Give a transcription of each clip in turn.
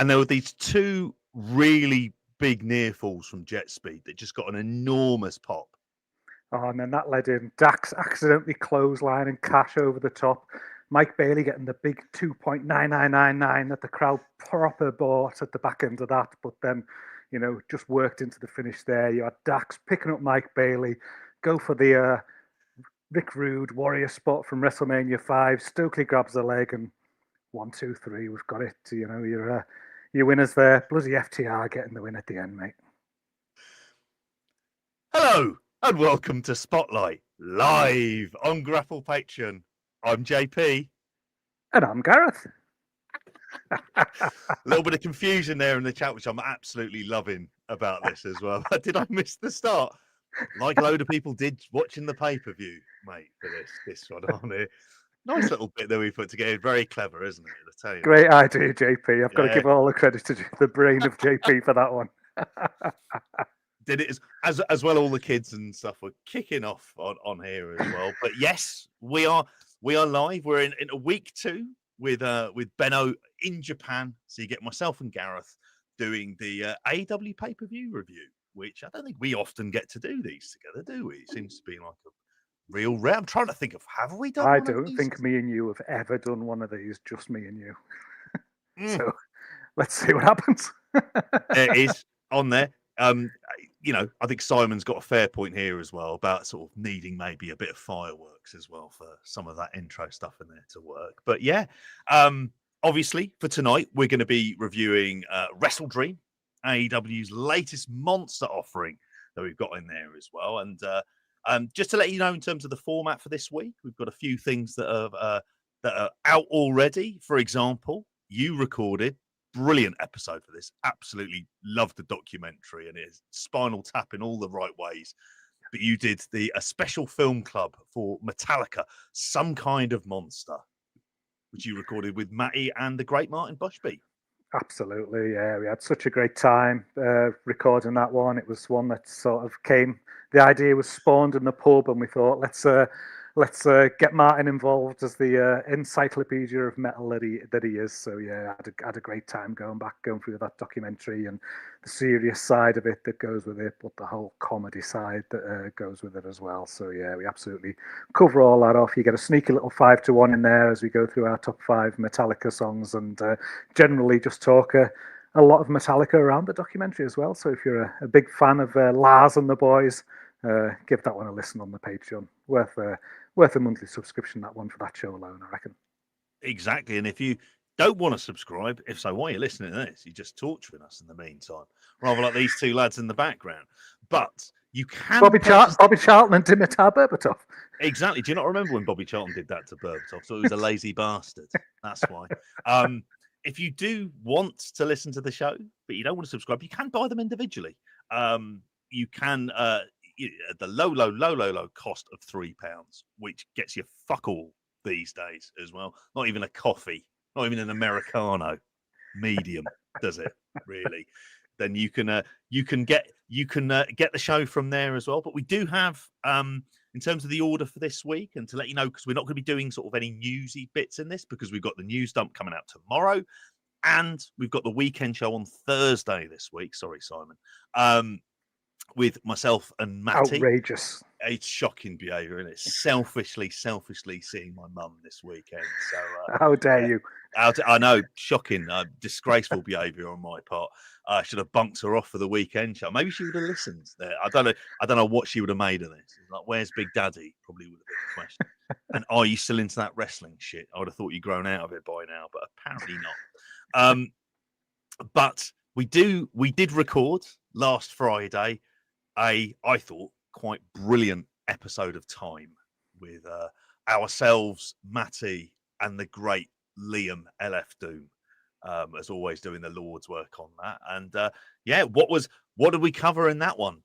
And there were these two really big near falls from Jet Speed that just got an enormous pop. Oh, and then that led in Dax accidentally clothesline and Cash over the top. Mike Bailey getting the big 2.9999 that the crowd proper bought at the back end of that, but then, just worked into the finish there. You had Dax picking up Mike Bailey, go for the Rick Rude Warrior spot from WrestleMania 5. Stokely grabs the leg and 1, 2, 3, we've got it. Your winners there. Bloody FTR getting the win at the end, mate. Hello and welcome to Spotlight live on Grapple Patreon. I'm JP. And I'm Gareth. A little bit of confusion there in the chat, which I'm absolutely loving about this as well. Did I miss the start? Like a load of people did watching the pay-per-view, mate, for this one on here. Nice little bit that we put together. Very clever, isn't it? I tell you. Great idea, JP. I've got to give all the credit to the brain of JP for that one. Did it as well? All the kids and stuff were kicking off on here as well. But yes, we are live. We're in a week 2 with Benno in Japan. So you get myself and Gareth doing the AEW pay-per-view review, which I don't think we often get to do these together, do we? It seems to be like a real rare. I'm trying to think of, have we done? I don't think me and you have ever done one of these. Just me and you. So let's see what happens. It is on there. I think Simon's got a fair point here as well about sort of needing maybe a bit of fireworks as well for some of that intro stuff in there to work. But yeah, obviously for tonight, we're going to be reviewing WrestleDream, AEW's latest monster offering that we've got in there as well. And just to let you know, in terms of the format for this week, we've got a few things that are out already. For example, you recorded brilliant episode for this. Absolutely loved the documentary, and it's Spinal Tap in all the right ways. But you did a special film club for Metallica, Some Kind of Monster, which you recorded with Matty and the great Martin Bushby. Absolutely, yeah. We had such a great time recording that one. It was one that sort of came. The idea was spawned in the pub, and we thought, let's get Martin involved as the encyclopedia of metal that he is. So yeah, I had a great time going through that documentary and the serious side of it that goes with it, but the whole comedy side that goes with it as well. So yeah, we absolutely cover all that off. You get a sneaky little 5-1 in there as we go through our top 5 Metallica songs, and generally just talk a lot of Metallica around the documentary as well. So if you're a big fan of Lars and the Boys, give that one a listen on the Patreon. Worth a monthly subscription, that one, for that show alone, I reckon. Exactly. And if you don't want to subscribe, if so, why are you listening to this? You're just torturing us in the meantime, rather like these two lads in the background. But you can... Bobby Charlton and Dimitar Berbatov. Exactly. Do you not remember when Bobby Charlton did that to Berbatov? So he was a lazy bastard. That's why. If you do want to listen to the show, but you don't want to subscribe, you can buy them individually. You can... at the low cost of £3, which gets you fuck all these days as well. Not even a coffee, not even an Americano, medium, does it really? Then you can get the show from there as well. But we do have, in terms of the order for this week, and to let you know, because we're not going to be doing sort of any newsy bits in this, because we've got the news dump coming out tomorrow, and we've got the weekend show on Thursday this week. Sorry, Simon. With myself and Matty. Outrageous. It's shocking behaviour, and it's selfishly seeing my mum this weekend. So how dare you? I know, shocking, disgraceful behaviour on my part. I should have bunked her off for the weekend show. Maybe she would have listened there. I don't know what she would have made of this. Like, where's Big Daddy? Probably would have been the question. And are you still into that wrestling shit? I would have thought you'd grown out of it by now, but apparently not. But we did record last Friday I thought, quite brilliant episode of Time with ourselves, Matty, and the great Liam LF Doom, as always, doing the Lord's work on that. And what did we cover in that one?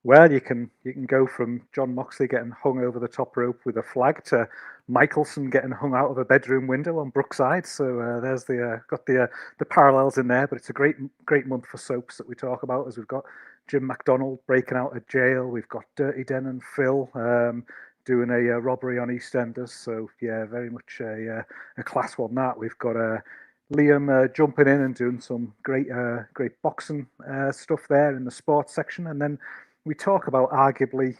Well, you can go from John Moxley getting hung over the top rope with a flag to Michelson getting hung out of a bedroom window on Brookside. So there's got the parallels in there. But it's a great month for soaps that we talk about, as we've got Jim McDonald breaking out of jail. We've got Dirty Den and Phil doing a robbery on EastEnders. So yeah, very much a class one. That we've got Liam jumping in and doing some great boxing stuff there in the sports section, and then we talk about arguably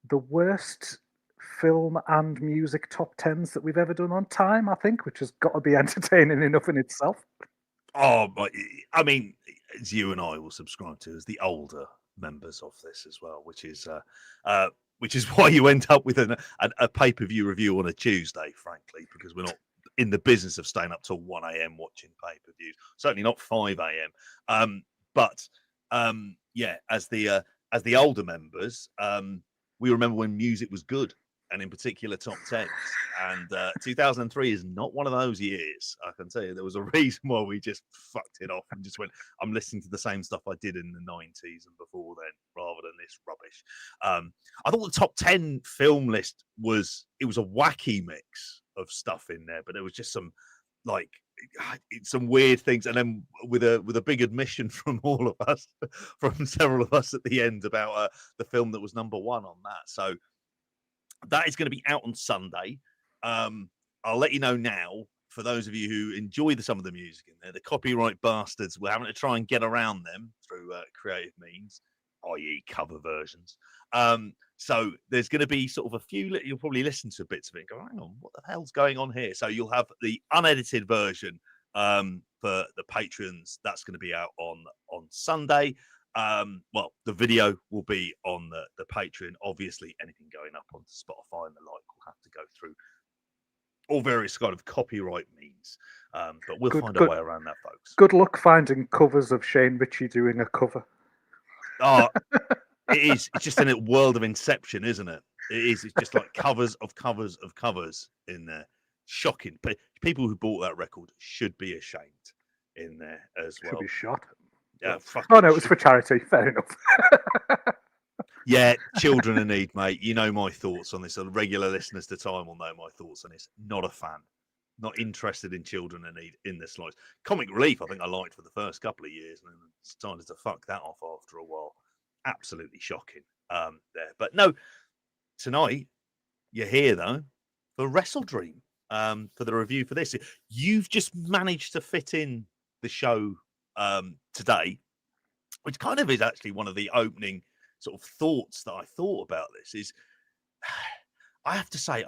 the worst film and music top tens that we've ever done on time, I think, which has got to be entertaining enough in itself. Oh, I mean, as you and I will subscribe to as the older members of this as well, which is why you end up with a pay-per-view review on a Tuesday, frankly, because we're not in the business of staying up till 1 a.m. watching pay-per-views. Certainly not 5 a.m. But as the older members, we remember when music was good, and in particular top 10s. And 2003 is not one of those years. I can tell you there was a reason why we just fucked it off and just went, I'm listening to the same stuff I did in the 90s and before then, rather than this rubbish. I thought the top 10 film list was a wacky mix of stuff in there, but there was just some weird things, and then with a big admission from all of us, from several of us at the end about the film that was number one on that. So that is going to be out on Sunday. I'll let you know now, for those of you who enjoy some of the music in there, the copyright bastards, we're having to try and get around them through creative means, i.e. cover versions. So there's going to be sort of a few, you'll probably listen to bits of it and go, hang on, what the hell's going on here? So you'll have the unedited version for the patrons. That's going to be out on Sunday. Well, the video will be on the Patreon. Obviously, anything going up on Spotify and the like will have to go through all various kind of copyright means. But we'll find a way around that, folks. Good luck finding covers of Shane Ritchie doing a cover. Oh, it is. It's just in a world of Inception, isn't it? It is. It's just like covers of covers of covers in there. Shocking. But people who bought that record should be ashamed in there as well. Should be shot. Yeah. Oh no, it was for charity. Fair enough. Yeah, children in need, mate. You know my thoughts on this. Regular listeners to time will know my thoughts on this. Not a fan. Not interested in children in need in this life. Comic Relief, I think I liked for the first couple of years, and then started to fuck that off after a while. Absolutely shocking there. But no, tonight you're here though for WrestleDream, for the review for this. You've just managed to fit in the show today, which kind of is actually one of the opening sort of thoughts that I thought about this. Is I have to say,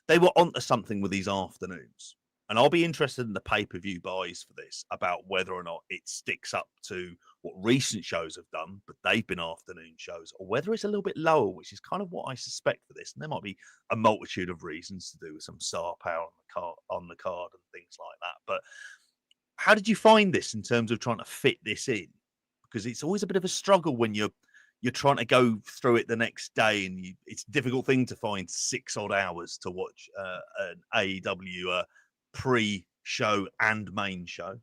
they were onto something with these afternoons, and I'll be interested in the pay-per-view buys for this, about whether or not it sticks up to what recent shows have done, but they've been afternoon shows, or whether it's a little bit lower, which is kind of what I suspect for this. And there might be a multitude of reasons to do with some star power on the card and things like that. But how did you find this in terms of trying to fit this in? Because it's always a bit of a struggle when you're trying to go through it the next day, and it's a difficult thing to find 6 odd hours to watch an AEW pre-show and main show.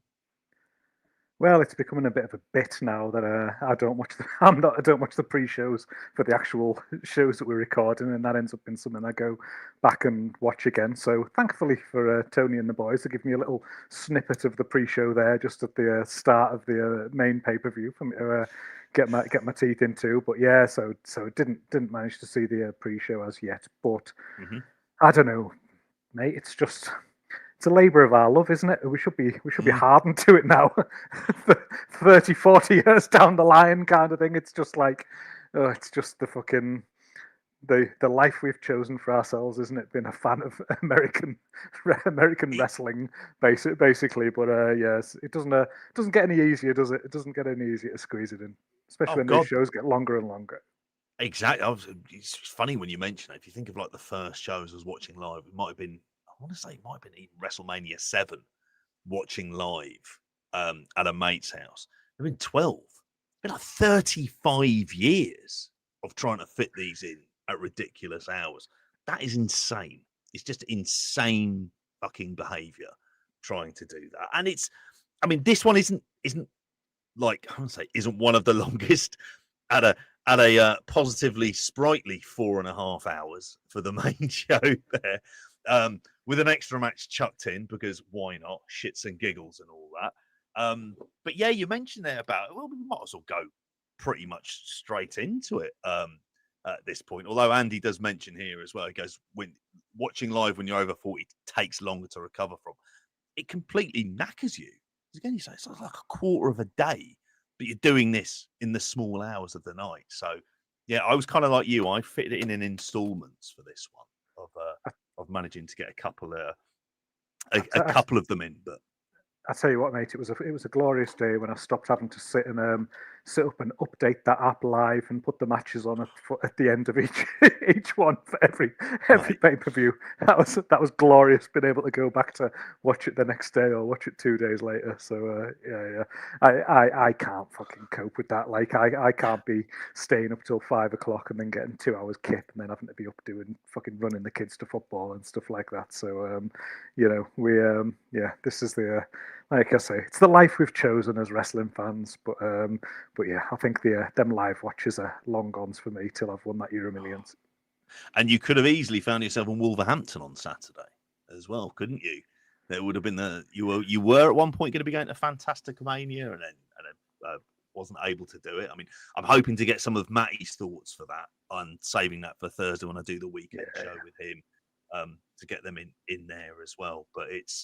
Well, it's becoming a bit of a bit now that I don't watch the pre-shows for the actual shows that we're recording, and that ends up being something I go back and watch again. So thankfully for Tony and the boys, they give me a little snippet of the pre-show there just at the start of the main pay-per-view for me to get my teeth into. But yeah, so didn't manage to see the pre-show as yet. But I don't know, mate. It's a labour of our love, isn't it? We should be hardened to it now. 30, 40 years down the line kind of thing. It's just like, it's just the fucking, the life we've chosen for ourselves, isn't it? Being a fan of American wrestling, basically. But yes, it doesn't get any easier, does it? It doesn't get any easier to squeeze it in, especially when these shows get longer and longer. Exactly. It's funny when you mention it. If you think of like the first shows I was watching live, it might have been, I want to say it might have been even WrestleMania 7, watching live at a mate's house. It's been 12. It's been like 35 years of trying to fit these in at ridiculous hours. That is insane. It's just insane fucking behavior trying to do that. And this one isn't like, I want to say, isn't one of the longest at a positively sprightly 4.5 hours for the main show there. With an extra match chucked in, because why not? Shits and giggles and all that. But yeah, you mentioned there about, well, we might as well go pretty much straight into it at this point. Although Andy does mention here as well, he goes, when watching live when you're over 40 takes longer to recover from. it completely knackers you. Again, you say it's like a quarter of a day, but you're doing this in the small hours of the night. So, yeah, I was kind of like you. I fitted it in installments for this one of managing to get a couple of them in. But I tell you what, mate, it was a glorious day when I stopped having to sit up and update that app live and put the matches on at the end of each one for every pay per view. That was glorious. Being able to go back to watch it the next day or watch it 2 days later. So I can't fucking cope with that. Like I can't be staying up till 5 o'clock and then getting 2 hours kip and then having to be up doing fucking running the kids to football and stuff like that. So this is the like I say, it's the life we've chosen as wrestling fans. But yeah, I think them live watches are long gone for me till I've won that Euro Millions. And you could have easily found yourself in Wolverhampton on Saturday as well, couldn't you? There would have been you were at one point going to be going to Fantastic Mania and then wasn't able to do it. I mean, I'm hoping to get some of Matty's thoughts for that. I'm saving that for Thursday when I do the weekend show with him to get them in there as well. But it's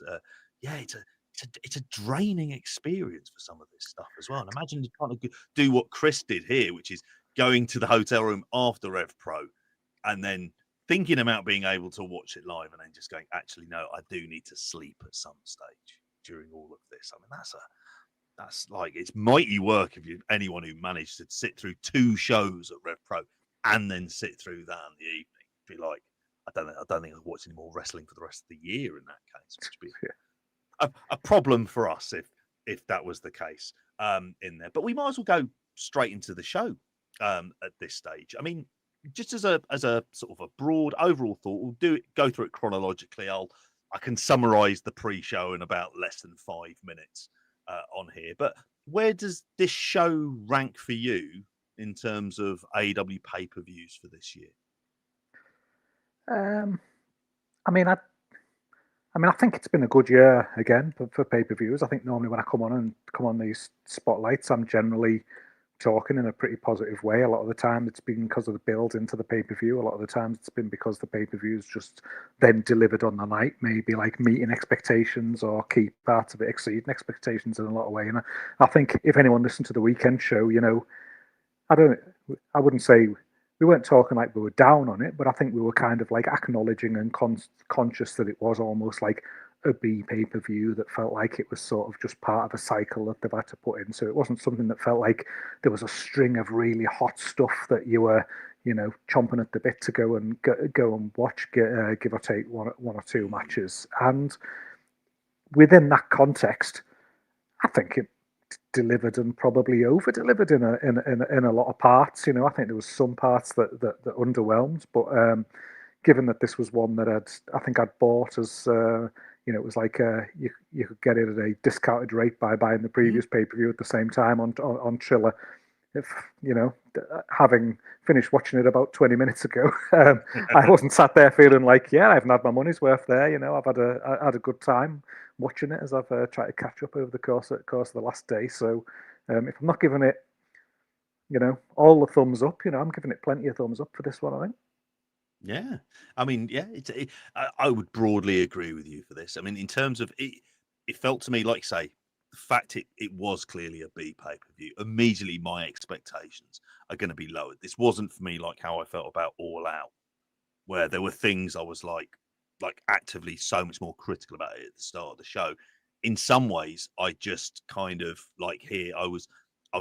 it's a draining experience for some of this stuff as well. And imagine you trying to do what Chris did here, which is going to the hotel room after Rev Pro and then thinking about being able to watch it live and then just going, actually, no, I do need to sleep at some stage during all of this. I mean, that's like, it's mighty work if anyone who managed to sit through 2 shows at Rev Pro and then sit through that in the evening. Be like, I don't think I'll watch any more wrestling for the rest of the year in that case, which would be a problem for us if that was the case in there. But we might as well go straight into the show at this stage. I mean, just as a sort of a broad overall thought, we'll go through it chronologically. I can summarize the pre-show in about less than 5 minutes on here. But where does this show rank for you in terms of AEW pay-per-views for this year? I think it's been a good year again for pay-per-views. I think normally when I come on these spotlights, I'm generally talking in a pretty positive way. A lot of the time it's been because of the build into the pay-per-view. A lot of the times it's been because the pay-per-views just then delivered on the night, maybe like meeting expectations or key parts of it exceeding expectations in a lot of way. And I think if anyone listened to the weekend show, I wouldn't say we weren't talking like we were down on it, but I think we were kind of like acknowledging and conscious that it was almost like a B pay-per-view that felt like it was sort of just part of a cycle that they've had to put in. So it wasn't something that felt like there was a string of really hot stuff that you were, chomping at the bit to go and watch, give or take one or 2 matches. And within that context, I think it delivered and probably over-delivered in a lot of parts. I think there was some parts that underwhelmed, but given that this was one that I'd bought as it was like you could get it at a discounted rate by buying the previous pay-per-view at the same time on Triller. If having finished watching it about 20 minutes ago, I wasn't sat there feeling like, I haven't had my money's worth there. I've had a good time watching it as I've tried to catch up over the course of the last day. So if I'm not giving it, all the thumbs up, I'm giving it plenty of thumbs up for this one, I think. Yeah, I mean, I would broadly agree with you for this. I mean, in terms of it felt to me like, say, the fact it was clearly a B pay-per-view, immediately my expectations are going to be lowered. This wasn't for me like how I felt about All Out, where there were things I was like actively so much more critical about it at the start of the show. In some ways, I just kind of like here, I was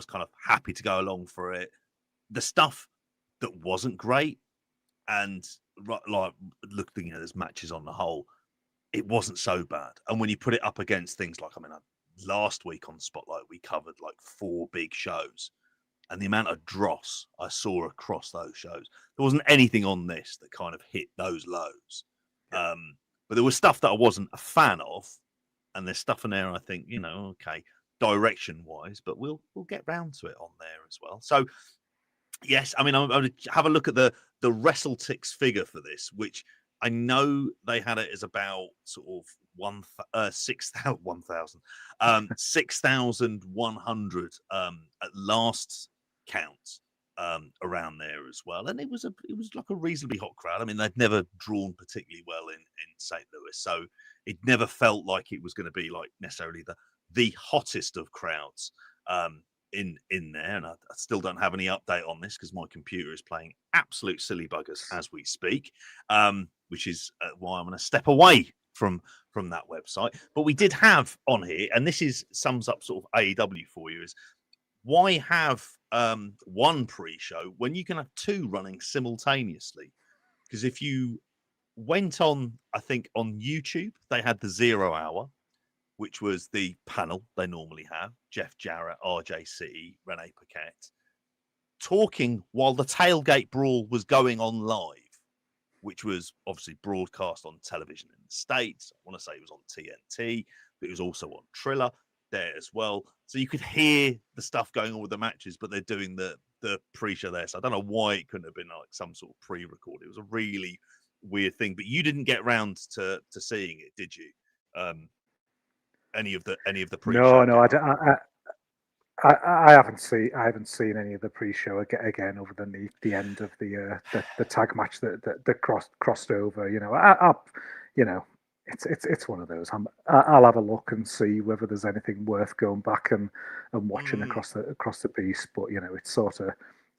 kind of happy to go along for it. The stuff that wasn't great, and like looking at his matches on the whole, it wasn't so bad. And when you put it up against things like, last week on Spotlight, we covered like 4 big shows, and the amount of dross I saw across those shows, there wasn't anything on this that kind of hit those lows. But there was stuff that I wasn't a fan of, and there's stuff in there I think, okay, direction wise, but we'll get round to it on there as well. So yes, I'm going to have a look at the WrestleTix figure for this, which I know they had it as about sort of 6,100 at last count. around there as well, and it was like a reasonably hot crowd. I mean, they'd never drawn particularly well in St. Louis, so it never felt like it was going to be like necessarily the hottest of crowds in there. And I still don't have any update on this because my computer is playing absolute silly buggers as we speak, which is why I'm going to step away from that website. But we did have on here, and this sums up sort of AEW for you, is why have one pre-show when you can have two running simultaneously? Because if you went on, I think on YouTube, they had the 0 hour, which was the panel they normally have, Jeff Jarrett, RJC, Renee Paquette, talking while the tailgate brawl was going on live, which was obviously broadcast on television in the States. I want to say it was on TNT, but it was also on Triller there as well. So you could hear the stuff going on with the matches, but they're doing the pre-show there. So I don't know why it couldn't have been like some sort of pre-record. It was a really weird thing, but you didn't get round to seeing it, did you? Any of the pre-show? No, I haven't seen any of the pre-show again over the end of the tag match that crossed over. You know, it's one of those. I'll have a look and see whether there's anything worth going back and watching across the piece. But you know, it's sort of,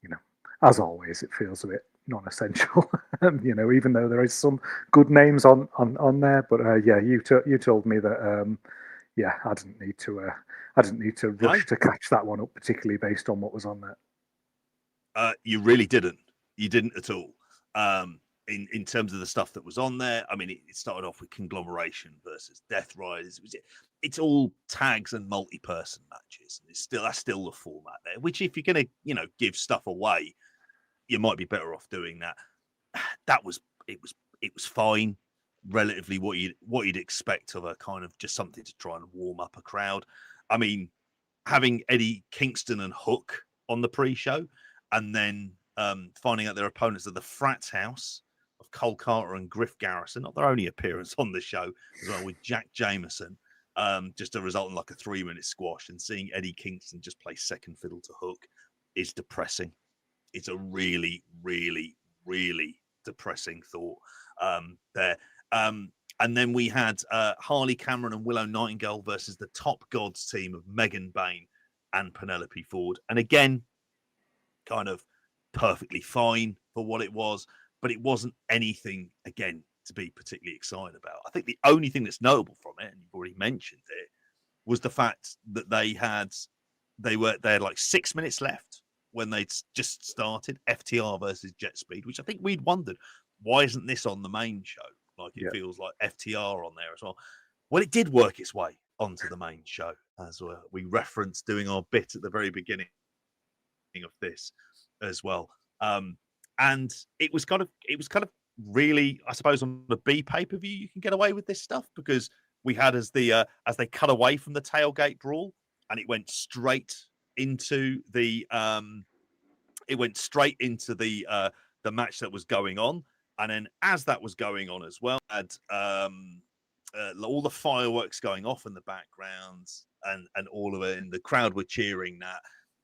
you know, as always, it feels a bit non-essential. You know, even though there is some good names on there. But yeah, you told me that. Yeah, I didn't need to rush to catch that one up, particularly based on what was on there. You really didn't. You didn't at all. In terms of the stuff that was on there, I mean, it started off with Conglomeration versus Death Riders. It's all tags and multi-person matches. And that's still the format there. Which, if you're going to, you know, give stuff away, you might be better off doing that. It was fine. Relatively what you'd expect of a kind of just something to try and warm up a crowd. I mean, having Eddie Kingston and Hook on the pre-show, and then finding out their opponents are the Frat House of Cole Carter and Griff Garrison, not their only appearance on the show, as well, with Jack Jameson, just a result in like a 3-minute squash, and seeing Eddie Kingston just play second fiddle to Hook is depressing. It's a really, really, really depressing thought there. And then we had Harley Cameron and Willow Nightingale versus the Top Gods team of Megan Bain and Penelope Ford. And again, kind of perfectly fine for what it was, but it wasn't anything, again, to be particularly excited about. I think the only thing that's notable from it, and you've already mentioned it, was the fact that they had like 6 minutes left when they'd just started FTR versus Jet Speed, which I think we'd wondered, why isn't this on the main show? Like it feels like FTR on there as well. Well, it did work its way onto the main show, as we referenced doing our bit at the very beginning of this as well. And it was kind of really, I suppose, on the B pay-per-view, you can get away with this stuff, because we had as they cut away from the tailgate brawl, and it went straight into the match that was going on. And then as that was going on as well, had all the fireworks going off in the background and all of it, and the crowd were cheering that.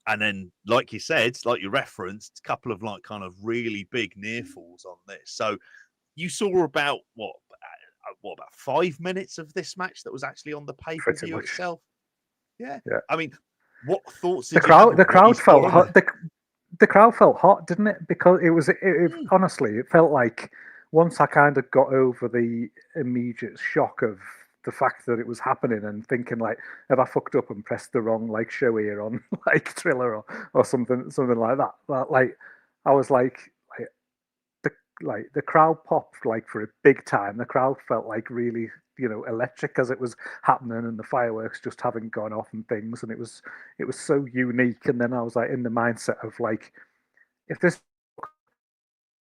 And then, like you said, like you referenced, a couple of like kind of really big near falls on this. So you saw about about 5 minutes of this match that was actually on the pay-per-view itself. Yeah. I mean, what thoughts did the crowd felt hot? The crowd felt hot, didn't it? Because honestly, it felt like once I kind of got over the immediate shock of the fact that it was happening and thinking like, have I fucked up and pressed the wrong like show here on like Thriller or something like that? But, like, I was like the crowd popped like for a big time. The crowd felt like really, you know, electric as it was happening, and the fireworks just having gone off and things, and it was so unique. And then I was like in the mindset of like, if this,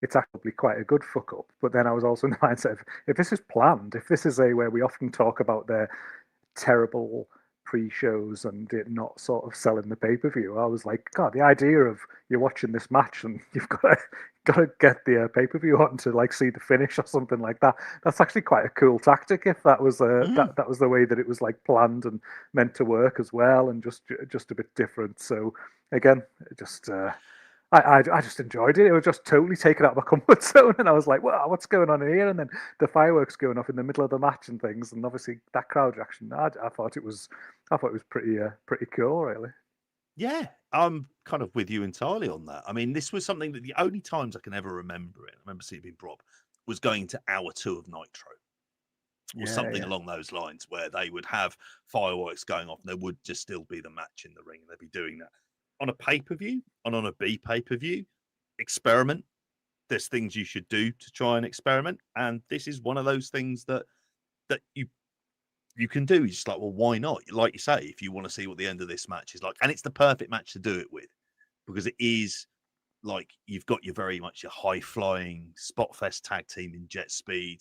it's actually quite a good fuck up. But then I was also in the mindset of, if this is planned, if this is where we often talk about their terrible pre-shows and it not sort of selling the pay-per-view, I was like, God, the idea of you're watching this match and you've got to get the pay-per-view on to like see the finish or something like that. That's actually quite a cool tactic if that was that was the way that it was like planned and meant to work as well, and just a bit different. So again, just I just enjoyed it. It was just totally taken out of my comfort zone, and I was like, "Wow, what's going on here?" And then the fireworks going off in the middle of the match and things, and obviously that crowd reaction. I thought it was pretty cool, really. Yeah, I'm kind of with you entirely on that. I mean, this was something that the only times I can ever remember it, I remember seeing it being brought up, was going to hour 2 of Nitro or Yeah, something yeah, along those lines, where they would have fireworks going off and there would just still be the match in the ring, and they'd be doing that on a pay-per-view and on a B pay-per-view. Experiment. There's things you should do to try and experiment, and this is one of those things that you can do. You're just like, well, why not? Like you say, if you want to see what the end of this match is like, and it's the perfect match to do it with, because it is like you've got your very much your high flying spot fest tag team in Jet Speed,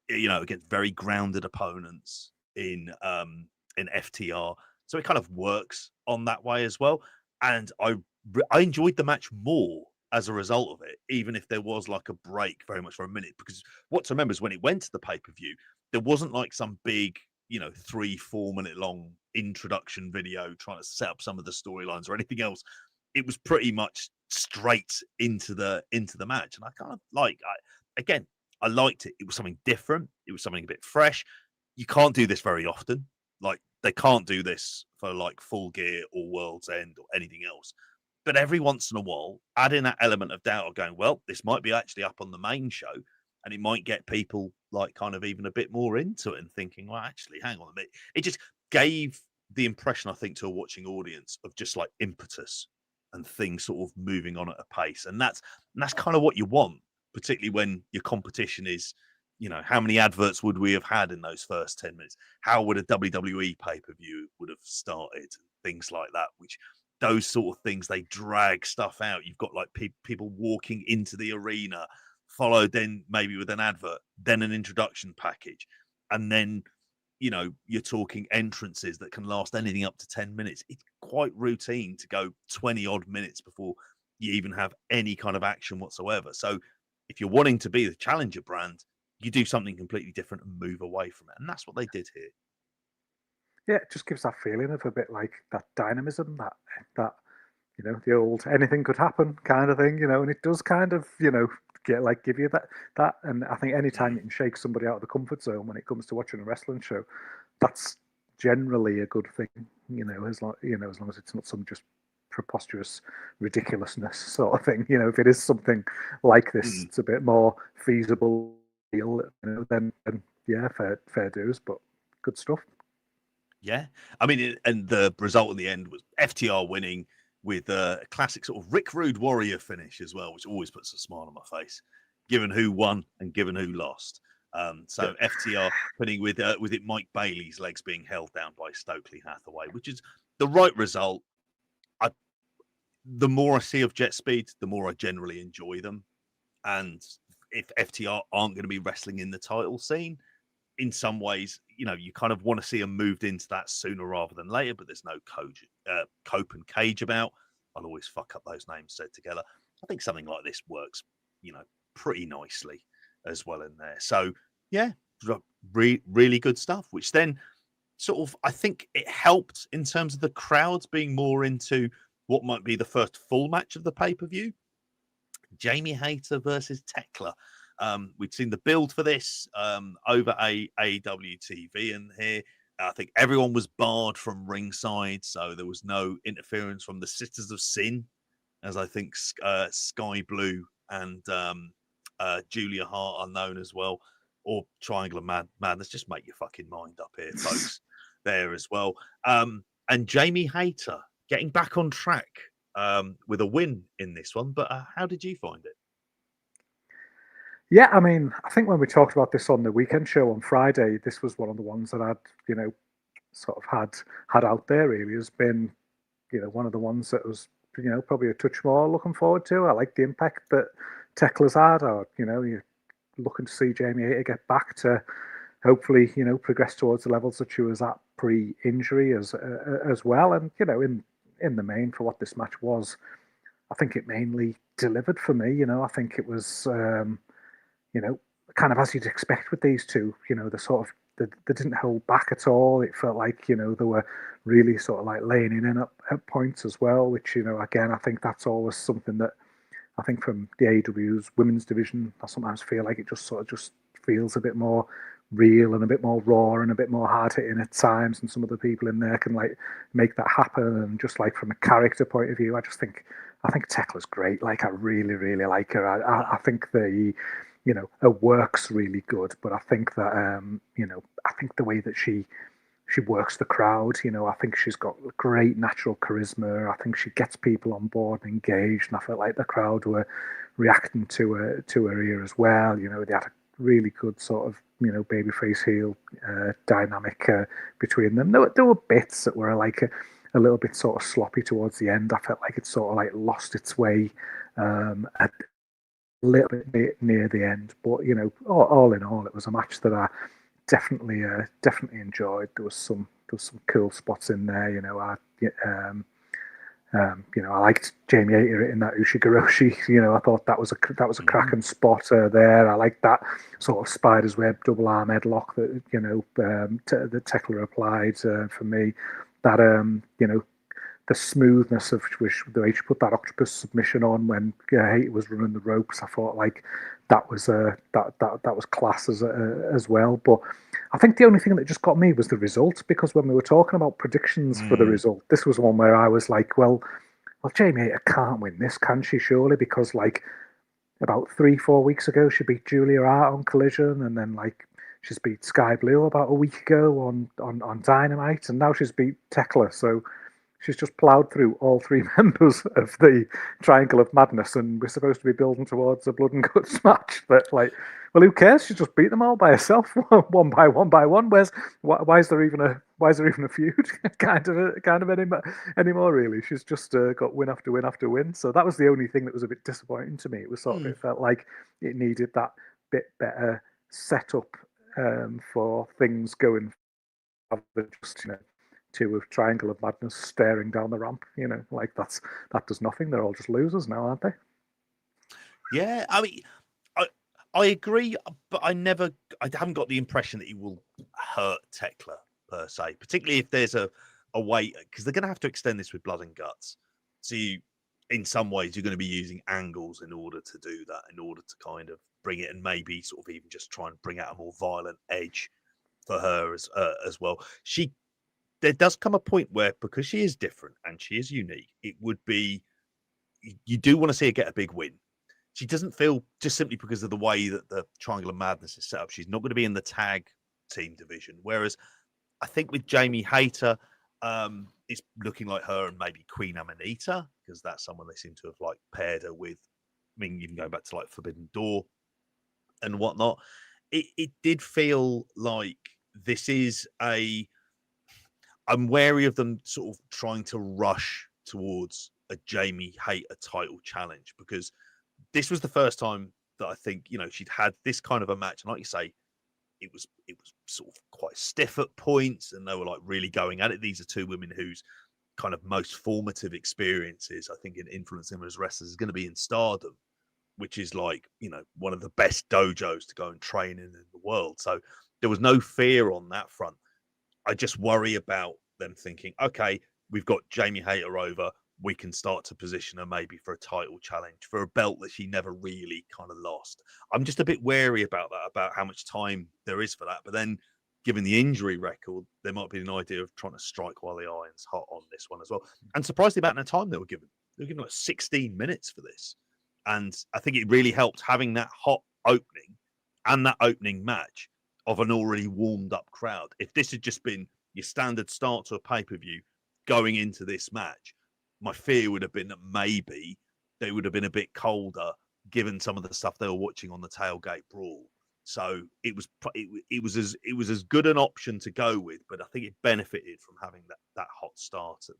against very grounded opponents in FTR. So it kind of works on that way as well. And I enjoyed the match more as a result of it, even if there was like a break very much for a minute. Because what to remember is when it went to the pay-per-view, there wasn't like some big, 3-4 minute long introduction video trying to set up some of the storylines or anything else. It was pretty much straight into the match. And I kind of again, I liked it. It was something different. It was something a bit fresh. You can't do this very often. Like they can't do this for like Full Gear or World's End or anything else. But every once in a while, add in that element of doubt of going, well, this might be actually up on the main show, and it might get people like kind of even a bit more into it and thinking, well, actually, hang on a minute. It just gave the impression, I think, to a watching audience of just like impetus and things sort of moving on at a pace. And that's kind of what you want, particularly when your competition is, how many adverts would we have had in those first 10 minutes? How would a WWE pay-per-view would have started? Things like that, which those sort of things, they drag stuff out. You've got like people walking into the arena, followed then maybe with an advert, then an introduction package. And then, you're talking entrances that can last anything up to 10 minutes. It's quite routine to go 20 odd minutes before you even have any kind of action whatsoever. So if you're wanting to be the challenger brand, you do something completely different and move away from it. And that's what they did here. yeah. It just gives that feeling of a bit like that dynamism, that the old anything could happen kind of thing, and it does kind of give you that. And I think anytime you can shake somebody out of the comfort zone when it comes to watching a wrestling show, that's generally a good thing, as long as it's not some just preposterous ridiculousness sort of thing. If it is something like this, it's a bit more feasible, then yeah, fair dues, but good stuff. Yeah. I mean, and the result in the end was FTR winning with a classic sort of Rick Rude Warrior finish as well, which always puts a smile on my face, given who won and given who lost. So FTR winning with it Mike Bailey's legs being held down by Stokely Hathaway, which is the right result. The more I see of Jet Speed, the more I generally enjoy them. And if FTR aren't going to be wrestling in the title scene, in some ways, you kind of want to see them moved into that sooner rather than later, but there's no Cope and Cage about. I'll always fuck up those names said together. I think something like this works, pretty nicely as well in there. So, yeah, really good stuff, which then sort of, I think it helped in terms of the crowds being more into what might be the first full match of the pay-per-view. Jamie Hayter versus Tekla. We'd seen the build for this over AEW TV, and here I think everyone was barred from ringside, so there was no interference from the Sisters of Sin, as I think Sky Blue and Julia Hart are known as well, or Triangle of Madness. Just make your fucking mind up here, folks. There as well. And Jamie Hayter getting back on track with a win in this one. But how did you find it? Yeah, I mean, I think when we talked about this on the weekend show on Friday, this was one of the ones that I'd, sort of had out there. Really, has been, one of the ones that was, probably a touch more looking forward to. I like the impact that Tekla's had, or you're looking to see Jamie Hayter get back to hopefully, progress towards the levels that she was at pre-injury as well. And in the main for what this match was, I think it mainly delivered for me. I think it was. Kind of as you'd expect with these two, the sort of they didn't hold back at all. It felt like they were really sort of like laying in at points as well, which again, I think that's always something that I think from the AEW's women's division, I sometimes feel like it just feels a bit more real and a bit more raw and a bit more hard hitting at times, and some of the people in there can like make that happen. And just like from a character point of view, I think Tekla's great. Like I really like her. I think her work's really good, but I think that I think the way that she works the crowd. I think she's got great natural charisma. I think she gets people on board and engaged, and I felt like the crowd were reacting to her here as well. They had a really good sort of babyface heel dynamic between them. There were bits that were like a little bit sort of sloppy towards the end. I felt like it sort of like lost its way at a little bit near the end, but all in all, it was a match that I definitely enjoyed. There was some cool spots in there. I liked Jamie Hayter in that Ushigoroshi. I thought that was a cracking spot there. I liked that sort of spider's web double arm headlock that that Tekla applied for me. That the smoothness of the way she put that octopus submission on when Hayter was running the ropes. I thought like that was that was class as well. But I think the only thing that just got me was the result, because when we were talking about predictions for the result, this was one where I was like, well, Jamie Hayter can't win this, can she? Surely, because like about 3-4 weeks ago she beat Julia Hart on Collision, and then like she's beat Sky Blue about a week ago on Dynamite, and now she's beat Tekla. So she's just ploughed through all three members of the Triangle of Madness, and we're supposed to be building towards a blood and guts match. But like, well, who cares? She just beat them all by herself, one by one. Why is there even a feud? kind of anymore really? She's just got win after win after win. So that was the only thing that was a bit disappointing to me. It was sort of it felt like it needed that bit better setup for things going. Just two of Triangle of Madness staring down the ramp, like that does nothing. They're all just losers now, aren't they? Yeah, I mean, I agree, but I haven't got the impression that he will hurt Tekla per se, particularly if there's a way, because they're going to have to extend this with blood and guts. So in some ways, you're going to be using angles in order to do that, in order to kind of bring it, and maybe sort of even just try and bring out a more violent edge for her as well. There does come a point where, because she is different and she is unique, it would be, you do want to see her get a big win. She doesn't feel, just simply because of the way that the Triangle of Madness is set up, she's not going to be in the tag team division. Whereas I think with Jamie Hayter, it's looking like her and maybe Queen Amanita, because that's someone they seem to have like paired her with. I mean, even going back to like Forbidden Door and whatnot, it did feel like this is I'm wary of them sort of trying to rush towards a Jamie Hayter title challenge, because this was the first time that I think, she'd had this kind of a match. And like you say, it was sort of quite stiff at points, and they were like really going at it. These are two women whose kind of most formative experiences, I think, in influencing them as wrestlers is going to be in Stardom, which is like, one of the best dojos to go and train in the world. So there was no fear on that front. I just worry about them thinking, okay, we've got Jamie Hayter over, we can start to position her maybe for a title challenge, for a belt that she never really kind of lost. I'm just a bit wary about that, about how much time there is for that. But then, given the injury record, there might be an idea of trying to strike while the iron's hot on this one as well. And surprised the amount of time they were given. They were given like 16 minutes for this. And I think it really helped having that hot opening and that opening match of an already warmed up crowd. If this had just been your standard start to a pay-per-view going into this match, my fear would have been that maybe they would have been a bit colder, given some of the stuff they were watching on the tailgate brawl. So it was as good an option to go with, but I think it benefited from having that hot start at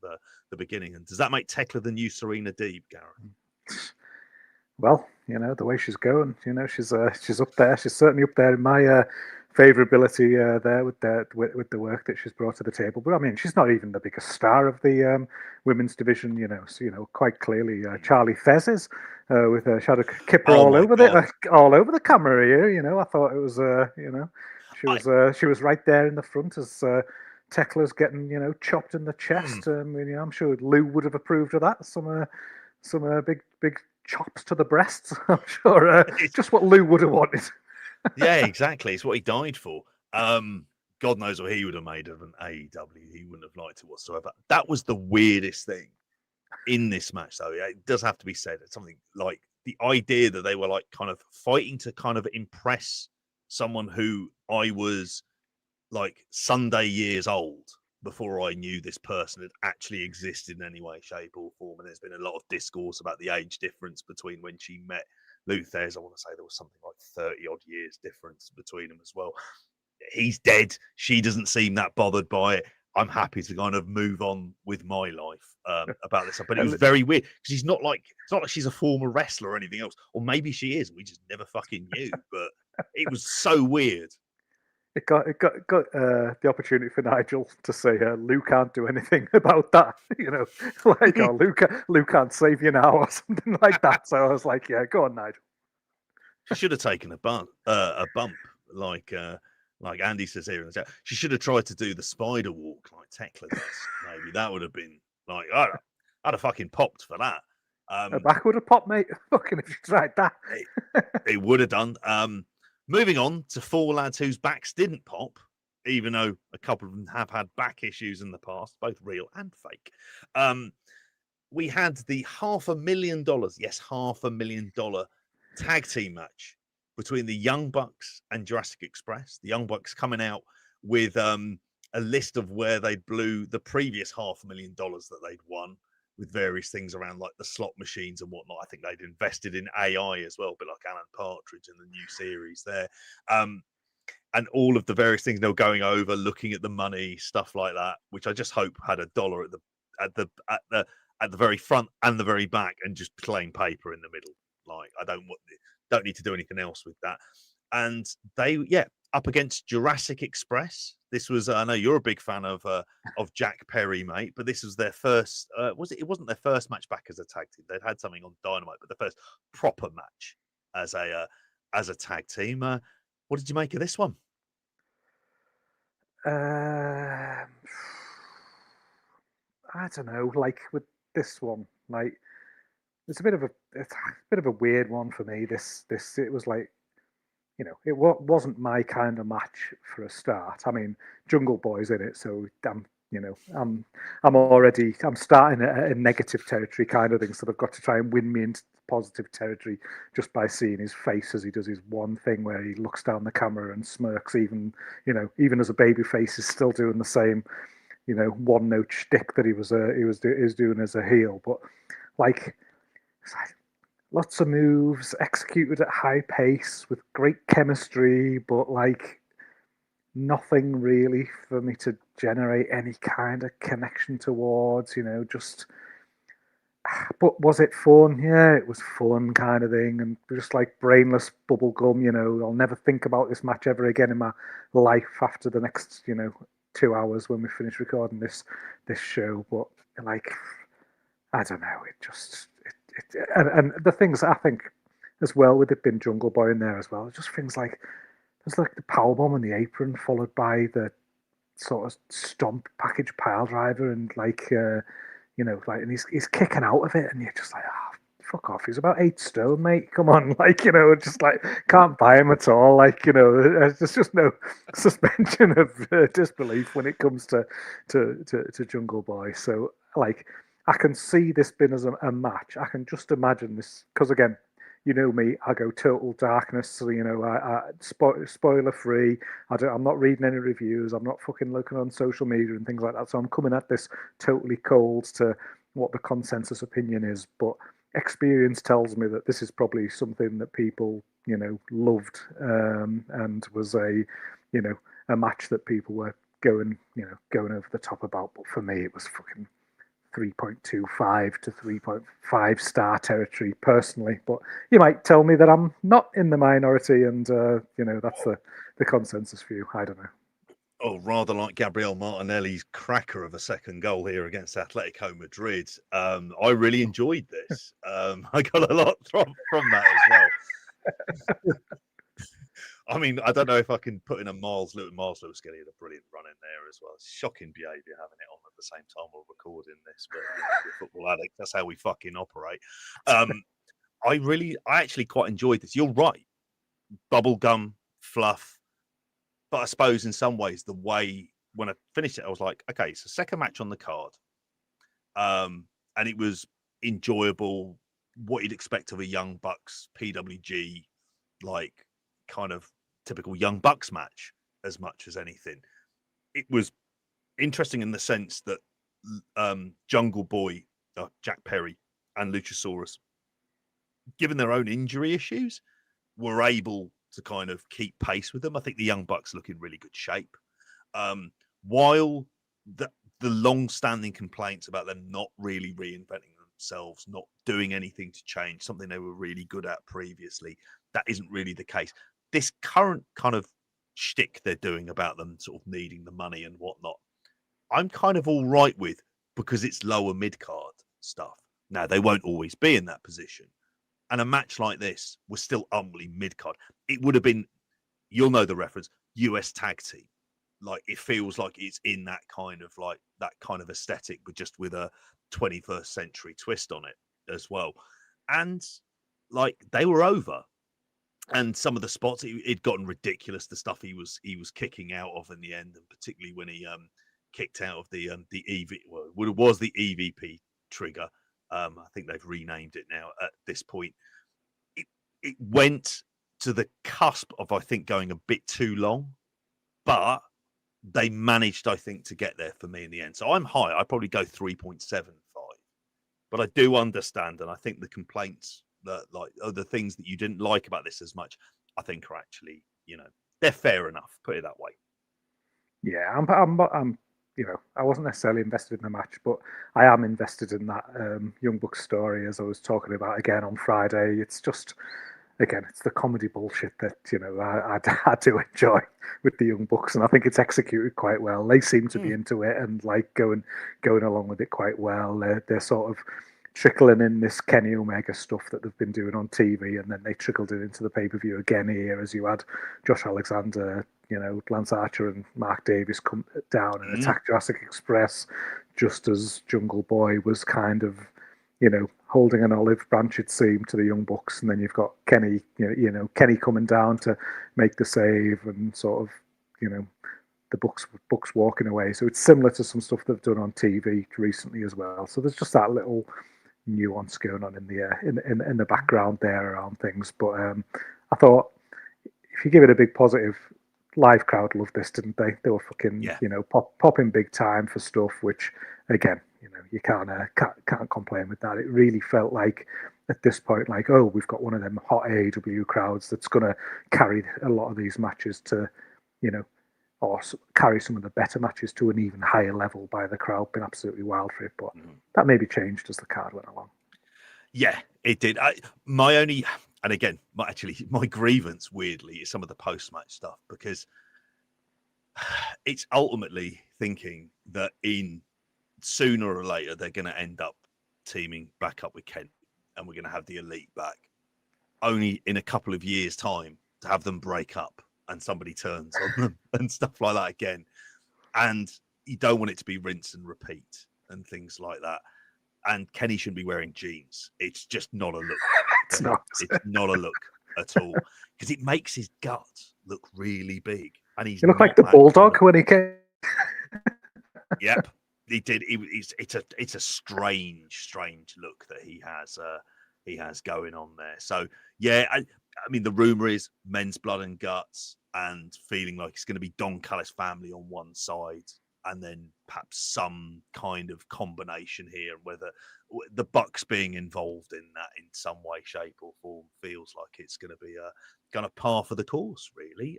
the beginning. And does that make Tekla the new Serena Deeb, Gareth? Well, the way she's going, she's up there. She's certainly up there in my favourability there with the work that she's brought to the table. But I mean, she's not even the biggest star of the women's division. So, quite clearly Charlie Fez is with Shadow Kipper all over the camera here. I thought it was She was right there in the front as Tekla's getting chopped in the chest. I'm sure Lou would have approved of that. Some big chops to the breasts. I'm sure just what Lou would have wanted. Yeah, exactly. It's what he died for. God knows what he would have made of an AEW. He wouldn't have liked it whatsoever. That was the weirdest thing in this match, though. It does have to be said. It's something like the idea that they were like kind of fighting to kind of impress someone who I was like Sunday years old before I knew this person had actually existed in any way, shape, or form. And there's been a lot of discourse about the age difference between when she met Luthez. I want to say there was something like 30 odd years difference between them as well. He's dead. She doesn't seem that bothered by it. I'm happy to kind of move on with my life about this. But it was very weird because it's not like she's a former wrestler or anything else. Or maybe she is. We just never fucking knew. But it was so weird. It got the opportunity for Nigel to say, Lou can't do anything about that. Like, oh, Lou can't save you now or something like that. So I was like, yeah, go on, Nigel. She should have taken a bump like Andy says here in the chat. She should have tried to do the spider walk like Tekla does. Maybe that would have been like, I'd have fucking popped for that. Her back would have popped, mate. Fucking if you tried that. It would have done. Moving on to four lads whose backs didn't pop, even though a couple of them have had back issues in the past, both real and fake. We had the $500,000, yes, $500,000 tag team match between the Young Bucks and Jurassic Express. The Young Bucks coming out with a list of where they blew the previous $500,000 that they'd won, with various things around like the slot machines and whatnot. I think they'd invested in AI as well, a bit like Alan Partridge in the new series there. And all of the various things they were going over, looking at the money, stuff like that, which I just hope had $1 at the very front and the very back, and just plain paper in the middle. Like, I don't need to do anything else with that. And they, up against Jurassic Express. This was, I know you're a big fan of Jack Perry, mate, but this was their first, it wasn't their first match back as a tag team. They'd had something on Dynamite, but the first proper match as a tag team. What did you make of this one? I don't know, like with this one, like it's a bit of a weird one for me. This it was like, it wasn't my kind of match for a start. I mean, Jungle Boy's in it, so I'm starting a negative territory kind of thing. So they've got to try and win me into positive territory just by seeing his face as he does his one thing where he looks down the camera and smirks. Even as a baby face, is still doing the same, one note shtick that he was doing as a heel. But like, lots of moves executed at high pace with great chemistry, but like nothing really for me to generate any kind of connection towards, just. But was it fun? Yeah, it was fun kind of thing, and just like brainless bubble gum. I'll never think about this match ever again in my life after the next 2 hours when we finish recording this show. But like, I don't know, and the things I think as well, with it being Jungle Boy in there as well, just things like there's like the powerbomb on the apron followed by the sort of stomp package pile driver, and like and he's kicking out of it, and you're just like, oh, fuck off, he's about 8 stone, mate, come on, like, just like can't buy him at all, like, there's just no suspension of disbelief when it comes to Jungle Boy. So like, I can see this being as a match. I can just imagine this, because again, me, I go total darkness. So, I spoiler free. I'm not reading any reviews. I'm not fucking looking on social media and things like that. So I'm coming at this totally cold to what the consensus opinion is. But experience tells me that this is probably something that people, loved, and was a match that people were going over the top about. But for me, it was fucking 3.25 to 3.5 star territory personally, but you might tell me that I'm not in the minority, and that's the consensus view. I don't know. Oh, rather like Gabriel Martinelli's cracker of a second goal here against Atletico Madrid. I really enjoyed this. I got a lot from that as well. I mean, I don't know if I can put in a Miles Lewis getting a brilliant run in there as well. It's shocking behaviour having it on at the same time we're recording this, but we're football addicts. That's how we fucking operate. I actually quite enjoyed this. You're right, bubblegum fluff, but I suppose in some ways the way when I finished it, I was like, okay, it's a second match on the card, and it was enjoyable. What you'd expect of a Young Bucks PWG, like kind of typical Young Bucks match as much as anything. It was interesting in the sense that Jungle Boy, Jack Perry, and Luchasaurus, given their own injury issues, were able to kind of keep pace with them. I think the Young Bucks look in really good shape. While the long-standing complaints about them not really reinventing themselves, not doing anything to change, something they were really good at previously, that isn't really the case. This current kind of shtick they're doing about them sort of needing the money and whatnot, I'm kind of all right with, because it's lower mid-card stuff. Now, they won't always be in that position. And a match like this was still only mid-card. It would have been, you'll know the reference, US tag team. Like, it feels like it's in that kind of aesthetic, but just with a 21st century twist on it as well. And like, they were over. And some of the spots, it'd gotten ridiculous. The stuff he was kicking out of in the end, and particularly when he kicked out of the EV, well, it was the EVP trigger. I think they've renamed it now at this point. It went to the cusp of, I think, going a bit too long, but they managed, I think, to get there for me in the end. So I'm high. I'd probably go 3.75. But I do understand, and I think the complaints that, like, the things that you didn't like about this as much, I think are actually, they're fair enough. Put it that way. Yeah, I'm I wasn't necessarily invested in the match, but I am invested in that Young Bucks story, as I was talking about again on Friday. It's just, again, it's the comedy bullshit that I do enjoy with the Young Bucks, and I think it's executed quite well. They seem to be into it and like going along with it quite well. They're sort of trickling in this Kenny Omega stuff that they've been doing on TV, and then they trickled it into the pay-per-view again here, as you had Josh Alexander, Lance Archer and Mark Davis come down and attack Jurassic Express, just as Jungle Boy was kind of, holding an olive branch, it seemed, to the Young Bucks. And then you've got Kenny, Kenny coming down to make the save, and sort of, the Bucks walking away. So it's similar to some stuff they've done on TV recently as well. So there's just that little nuance going on in the background there around things. But I thought, if you give it a big positive, live crowd loved this, didn't they? They were fucking, popping big time for stuff, which, again, you can't complain with that. It really felt like, at this point, like, oh, we've got one of them hot AEW crowds that's going to carry a lot of these matches to, or carry some of the better matches to an even higher level by the crowd being absolutely wild for it. But that maybe changed as the card went along. Yeah, it did. My grievance, weirdly, is some of the post-match stuff, because it's ultimately thinking that sooner or later they're going to end up teaming back up with Kent, and we're going to have the Elite back, only in a couple of years' time to have them break up and somebody turns on them and stuff like that again. And you don't want it to be rinse and repeat and things like that. And Kenny shouldn't be wearing jeans. It's just not a look. It's not. It's not a look at all, because it makes his gut look really big. And he looked like the Bulldog when he came. Yep, he did. It's a strange look that he has going on there. So yeah, I mean, the rumor is Men's Blood and Guts, and feeling like it's going to be Don Callis family on one side, and then perhaps some kind of combination here, whether the Bucks being involved in that in some way, shape, or form feels like it's going to be a kind of par for the course, really.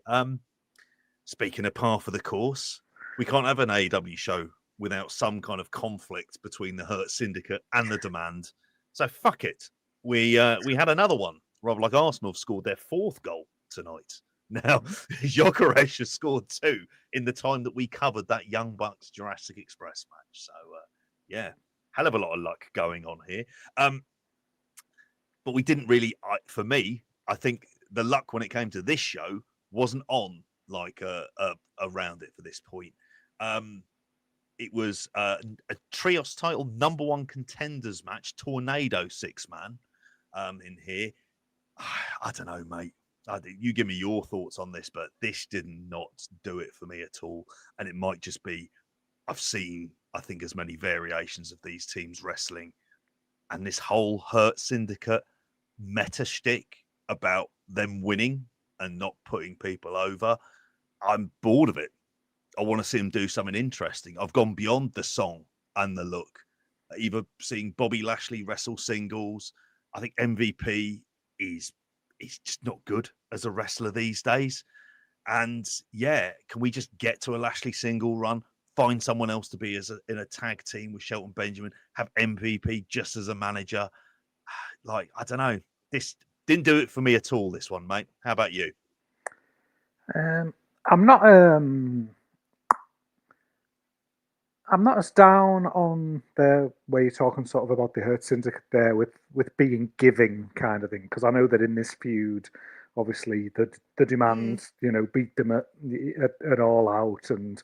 Speaking of par for the course, we can't have an AEW show without some kind of conflict between the Hurt Syndicate and the Demand. So fuck it. We had another one. Rather like Arsenal have scored their fourth goal tonight. Now, Jokeresh has scored 2 in the time that we covered that Young Bucks Jurassic Express match. So, yeah, hell of a lot of luck going on here. But we didn't really, for me, I think the luck when it came to this show wasn't on like around it for this point. It was a trios title number one contenders match, Tornado 6-man in here. I don't know, mate. You give me your thoughts on this, but this did not do it for me at all. And it might just be I've seen, I think, as many variations of these teams wrestling, and this whole Hurt Syndicate meta shtick about them winning and not putting people over. I'm bored of it. I want to see them do something interesting. I've gone beyond the song and the look. Either seeing Bobby Lashley wrestle singles. I think MVP is just not good as a wrestler these days. And yeah, can we just get to a Lashley single run? Find someone else to be in a tag team with Shelton Benjamin. Have MVP just as a manager. Like, I don't know. This didn't do it for me at all, this one, mate. How about you? I'm not as down on the way you're talking sort of about the Hurt Syndicate there with being giving kind of thing, because I know that in this feud, obviously the demands, beat them at All Out, and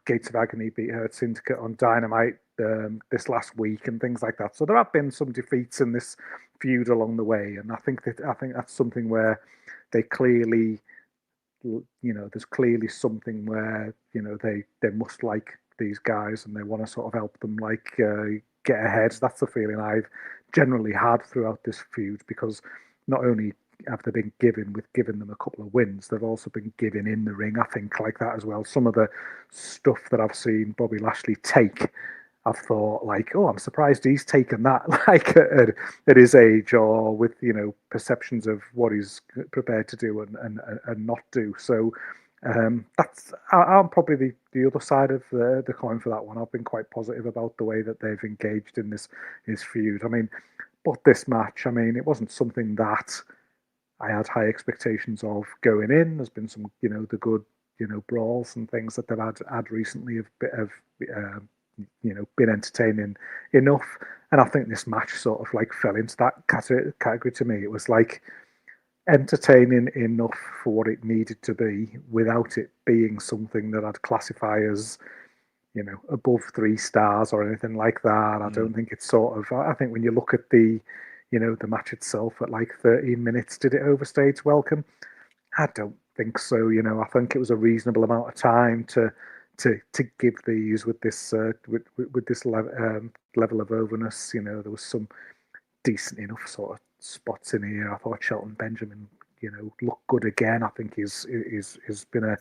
Gates of Agony beat Hurt Syndicate on Dynamite this last week and things like that. So there have been some defeats in this feud along the way, and I think that's something where they clearly, there's clearly something where they must like these guys and they want to sort of help them get ahead. That's the feeling I've generally had throughout this feud, because not only have they been giving them a couple of wins, they've also been giving in the ring, I think, like that as well. Some of the stuff that I've seen Bobby Lashley take, I've thought oh, I'm surprised he's taken that at his age, or with perceptions of what he's prepared to do and not do. So I'm probably the other side of the coin for that one. I've been quite positive about the way that they've engaged in this feud. I mean, but this match, I mean, it wasn't something that I had high expectations of going in. There's been some, the good, brawls and things that they've had recently have been entertaining enough. And I think this match sort of fell into that category to me. It was entertaining enough for what it needed to be without it being something that I'd classify as, above 3 stars or anything like that. I don't think it's I think when you look at the match itself at 13 minutes, did it overstay its welcome? I don't think so. I think it was a reasonable amount of time to give these with this with this level of overness. There was some decent enough sort of spots in here. I thought Shelton Benjamin, looked good again. I think he's been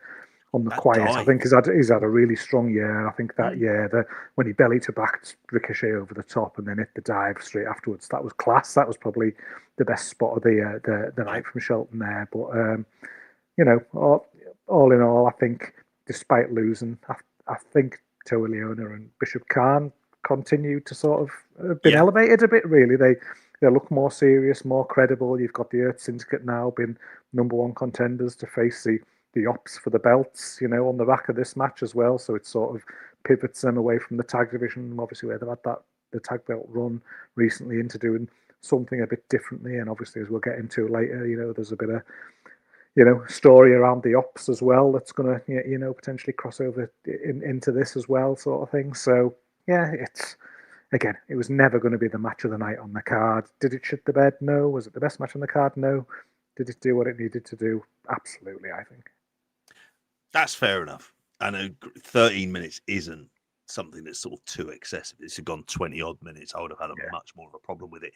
on the quiet. I think he's had a really strong year. I think that year, when he belly to back Ricochet over the top and then hit the dive straight afterwards, that was class. That was probably the best spot of the night from Shelton there. But all in all, I think despite losing, I think Toa Leona and Bishop Khan continued to sort of been elevated a bit. Really, they look more serious, more credible. You've got the Earth Syndicate now been number one contenders to face the Opps for the belts, on the back of this match as well. So it sort of pivots them away from the tag division, obviously where they've had the tag belt run recently, into doing something a bit differently. And obviously, as we'll get into later, there's a bit of story around the Opps as well that's going to potentially cross over into this as well, sort of thing. So yeah, it was never going to be the match of the night on the card. Did it shit the bed? No. Was it the best match on the card? No. Did it do what it needed to do? Absolutely, I think. That's fair enough. And 13 minutes isn't something that's sort of too excessive. It's gone 20 odd minutes. I would have had much more of a problem with it.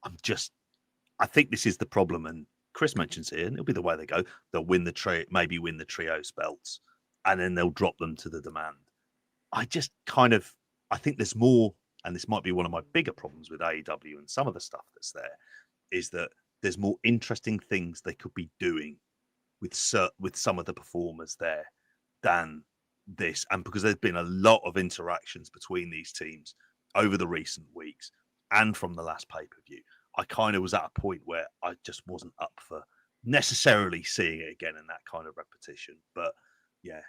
I think this is the problem. And Chris mentions here, and it'll be the way they go. They'll win maybe win the trios belts, and then they'll drop them to the demand. I think there's more, and this might be one of my bigger problems with AEW and some of the stuff that's there, is that there's more interesting things they could be doing with some of the performers there than this. And because there's been a lot of interactions between these teams over the recent weeks and from the last pay-per-view, I kind of was at a point where I just wasn't up for necessarily seeing it again in that kind of repetition. But yeah,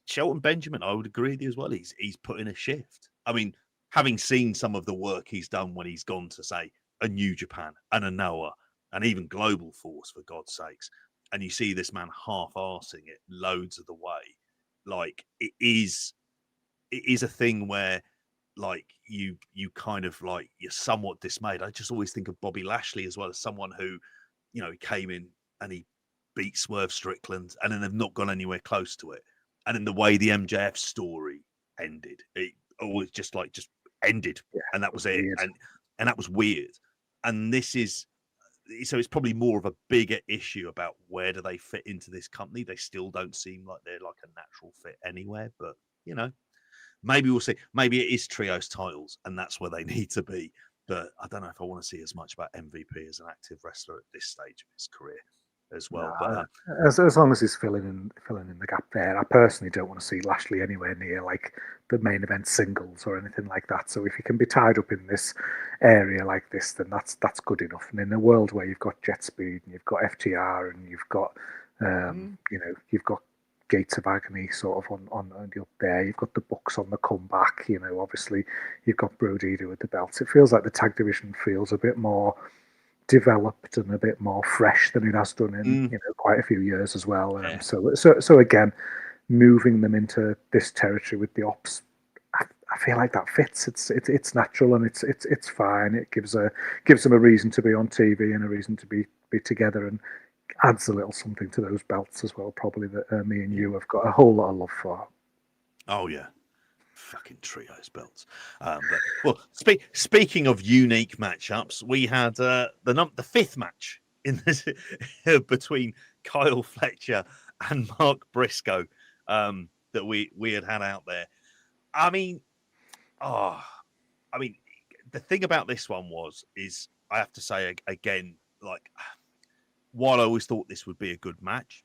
Shelton Benjamin, I would agree with you as well. He's put in a shift. I mean, having seen some of the work he's done when he's gone to, say, a New Japan and a Noah and even Global Force, for God's sakes, and you see this man half-arsing it loads of the way, like it is a thing where like you kind of like you're somewhat dismayed. I just always think of Bobby Lashley as well as someone who, you know, he came in and he beat Swerve Strickland, and then they've not gone anywhere close to it. And then the way the MJF story ended, it always just ended, and that was it. Weird. And that was weird. And this is so it's probably more of a bigger issue about where do they fit into this company. They still don't seem like they're like a natural fit anywhere, but you know, maybe we'll see. Maybe it is trios titles, and that's where they need to be. But I don't know if I want to see as much about MVP as an active wrestler at this stage of his career as well. Nah, but as long as he's filling in the gap there, I personally don't want to see Lashley anywhere near like the main event singles or anything like that. So if he can be tied up in this area like this, then that's good enough. And in a world where you've got Jet Speed and you've got FTR and you've got you know, you've got Gates of Agony sort of on up there. You've got the Bucks on the comeback. You know, obviously you've got Brodito with the belts. It feels like the tag division feels a bit more developed and a bit more fresh than it has done in you know quite a few years as well. Yeah. So again, moving them into this territory with the Opps, I feel like that fits. It's natural and it's fine. It gives them a reason to be on TV and a reason to be together, and adds a little something to those belts as well. Probably that me and you have got a whole lot of love for. Oh yeah. Fucking trios belts. But well, speaking of unique matchups, we had the fifth match in this between Kyle Fletcher and Mark Briscoe that we had out there. I mean, the thing about this one is I have to say again, like, while I always thought this would be a good match,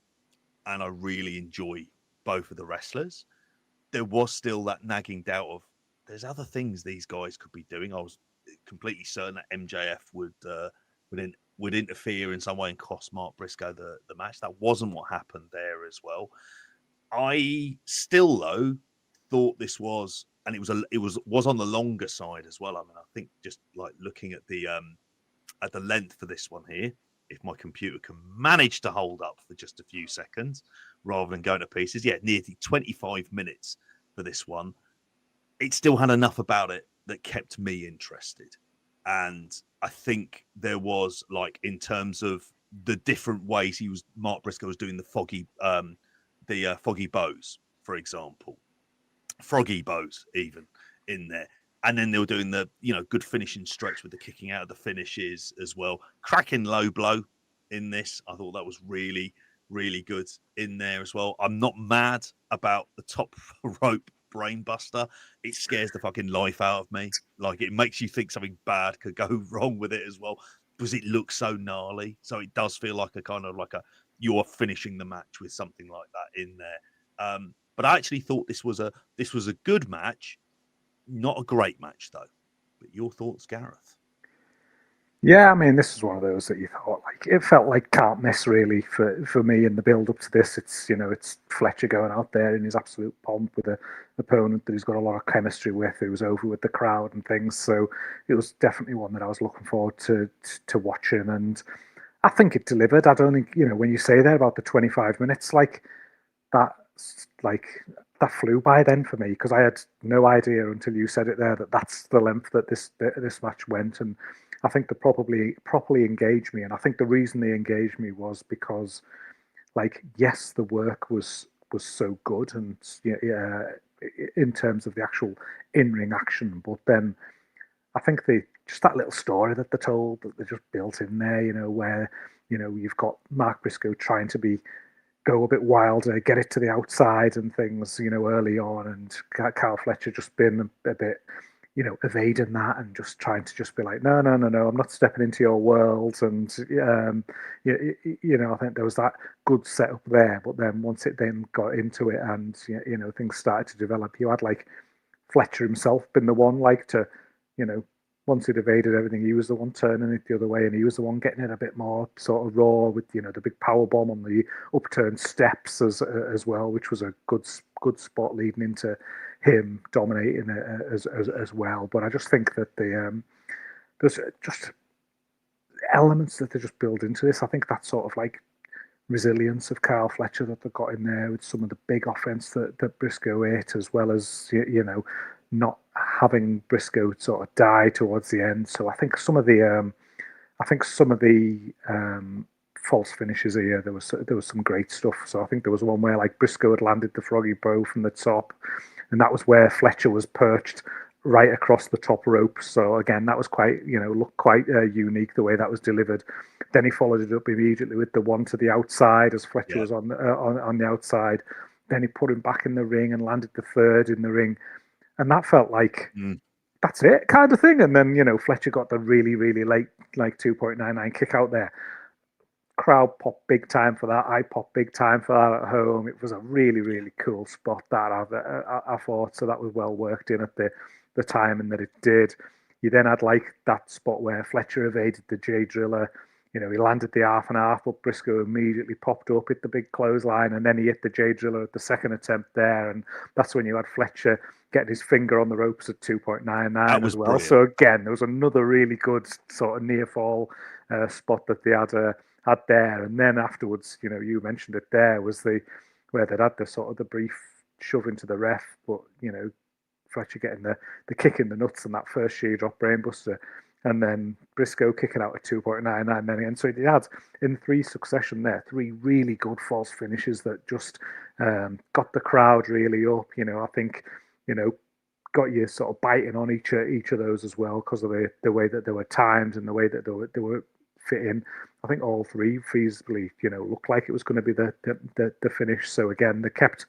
and I really enjoy both of the wrestlers, there was still that nagging doubt of there's other things these guys could be doing. I was completely certain that MJF would interfere in some way and cost Mark Briscoe the match. That wasn't what happened there as well. I still though thought this was, and it was on the longer side as well. I mean, I think just like looking at the length for this one here, if my computer can manage to hold up for just a few seconds rather than going to pieces. Yeah, nearly 25 minutes for this one. It still had enough about it that kept me interested. And I think there was, like, in terms of the different ways Mark Briscoe was doing the foggy bows, for example. Froggy bows even in there. And then they were doing the, you know, good finishing stretch with the kicking out of the finishes as well. Cracking low blow in this. I thought that was really, really good in there as well. I'm not mad about the top rope brainbuster. It scares the fucking life out of me. Like, it makes you think something bad could go wrong with it as well, because it looks so gnarly. So it does feel like a kind of like you're finishing the match with something like that in there. But I actually thought this was a good match. Not a great match, though. But your thoughts, Gareth? Yeah, I mean, this is one of those that you thought, like, it felt like can't miss really for me in the build up to this. It's, you know, it's Fletcher going out there in his absolute pomp with an opponent that he's got a lot of chemistry with, who was over with the crowd and things. So it was definitely one that I was looking forward to watching, and I think it delivered. I don't think, you know, when you say that about the 25 minutes, like that flew by then for me, because I had no idea until you said it there that that's the length that this match went. And I think they properly engaged me, and I think the reason they engaged me was because, like, yes, the work was so good, and yeah, in terms of the actual in-ring action, but then I think just that little story that they told, that they just built in there, you know, where, you know, you've got Mark Briscoe trying to go a bit wilder, get it to the outside and things, you know, early on, and Kyle Fletcher just been a bit, you know, evading that and just trying to just be like, no, I'm not stepping into your world. And, you know, I think there was that good setup there. But then once it then got into it and, you know, things started to develop, you had, like, Fletcher himself been the one, like, to, you know, once he'd evaded everything, he was the one turning it the other way, and he was the one getting it a bit more sort of raw with, you know, the big power bomb on the upturned steps as well, which was a good spot leading into him dominating as well. But I just think that there's just elements that they just build into this. I think that sort of, like, resilience of Carl Fletcher that they got in there with some of the big offense that Briscoe ate, as well as not having Briscoe sort of die towards the end. So I think some of the false finishes here, there was some great stuff. So I think there was one where like Briscoe had landed the froggy bow from the top, and that was where Fletcher was perched right across the top rope. So again, that was quite looked quite unique the way that was delivered. Then he followed it up immediately with the one to the outside as Fletcher was on the outside. Then he put him back in the ring and landed the third in the ring, and that felt like that's it kind of thing. And then Fletcher got the really really late like 2.99 kick out there. Crowd popped big time for that. I popped big time for that at home. It was a really really cool spot that I thought. So that was well worked in at the timing that it did. You then had like that spot where Fletcher evaded the J Driller. He landed the half and half, but Briscoe immediately popped up, hit the big clothesline, and then he hit the J Driller at the second attempt there. And that's when you had Fletcher getting his finger on the ropes at 2.99 as well. Brilliant. So again, there was another really good sort of near fall spot that they had there. And then afterwards, you mentioned it there, was where they'd had the sort of the brief shove into the ref, but Fletcher getting the kick in the nuts on that first sheer drop brainbuster, and then Briscoe kicking out at 2.99 then again. So he had in three succession there, three really good false finishes that just got the crowd really up. I think got you sort of biting on each of those as well because of the way that they were timed and the way that they were fit in. I think all three feasibly looked like it was going to be the finish. So again, they kept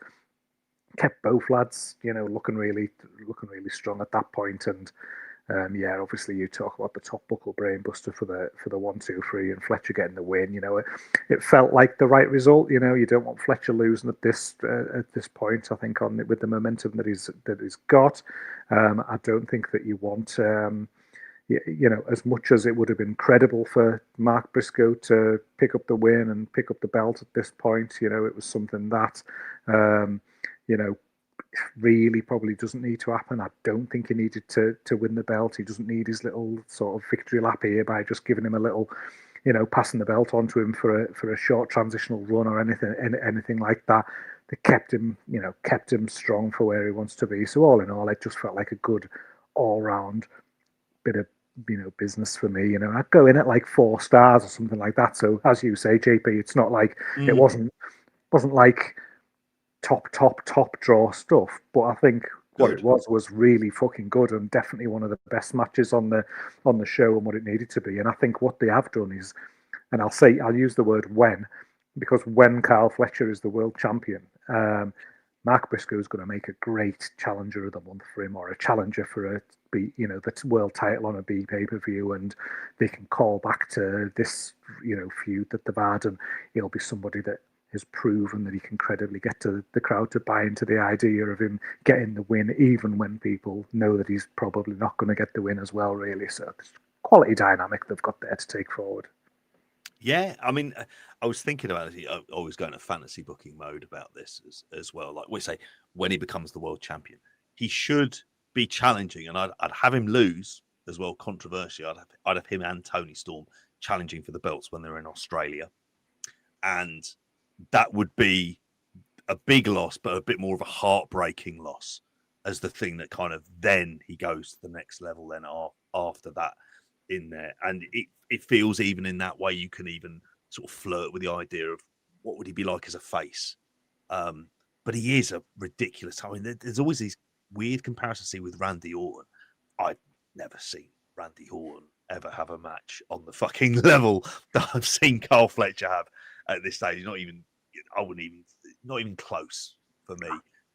both lads, looking really strong at that point. And obviously you talk about the top buckle brainbuster for the 1, 2, 3, and Fletcher getting the win. It felt like the right result. You don't want Fletcher losing at this point. I think with the momentum that he's got, I don't think that you want. As much as it would have been credible for Mark Briscoe to pick up the win and pick up the belt at this point, it was something that. Really probably doesn't need to happen. I don't think he needed to win the belt. He doesn't need his little sort of victory lap here by just giving him a little, passing the belt on to him for a short transitional run or anything like that. They kept him strong for where he wants to be. So all in all, it just felt like a good all round bit of business for me. I'd go in at like 4 stars or something like that. So as you say, JP, it's not like it wasn't like top draw stuff, but I think what it was really fucking good and definitely one of the best matches on the show and what it needed to be. And I think what they have done is, and I'll use the word when, because when Carl Fletcher is the world champion, Mark Briscoe is going to make a great challenger of the month for him, or a challenger for the world title on a B pay-per-view, and they can call back to this feud that they've had, and he'll be somebody that has proven that he can credibly get to the crowd to buy into the idea of him getting the win, even when people know that he's probably not going to get the win as well, really. So it's quality dynamic they've got there to take forward. Yeah, I mean, I was thinking about it. I always go into fantasy booking mode about this as well. Like we say, when he becomes the world champion, he should be challenging, and I'd have him lose as well. Controversially, I'd have him and Tony Storm challenging for the belts when they're in Australia, and that would be a big loss, but a bit more of a heartbreaking loss as the thing that kind of then he goes to the next level then after that in there. And it feels even in that way, you can even sort of flirt with the idea of what would he be like as a face. But he is a ridiculous. I mean, there's always these weird comparisons with Randy Orton. I've never seen Randy Orton ever have a match on the fucking level that I've seen Carl Fletcher have at this stage. Not even close for me.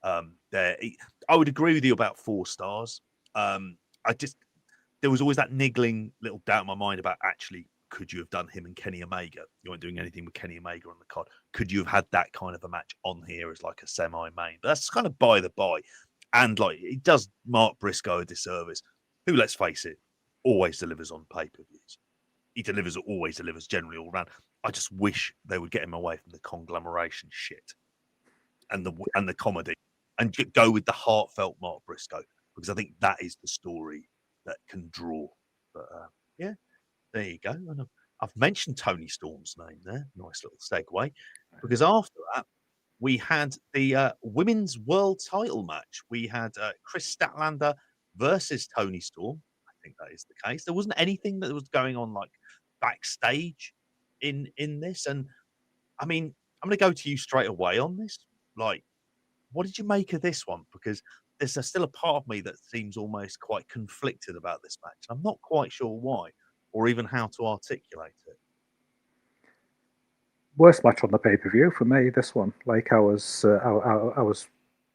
I would agree with you about 4 stars. There was always that niggling little doubt in my mind about actually, could you have done him and Kenny Omega? You weren't doing anything with Kenny Omega on the card. Could you have had that kind of a match on here as like a semi-main? But that's kind of by the by. And like, it does Mark Briscoe a disservice, who, let's face it, always delivers on pay-per-views. He always delivers generally all around. I just wish they would get him away from the conglomeration shit and the comedy and go with the heartfelt Mark Briscoe, because I think that is the story that can draw. But yeah, there you go. I've mentioned Tony Storm's name there. Nice little segue. Because after that, we had the women's world title match. We had Chris Statlander versus Tony Storm. I think that is the case. There wasn't anything that was going on like backstage in this. And I mean, I'm going to go to you straight away on this. Like, what did you make of this one? Because there's still a part of me that seems almost quite conflicted about this match. I'm not quite sure why or even how to articulate it. Worst match on the pay-per-view for me, this one. Like, I was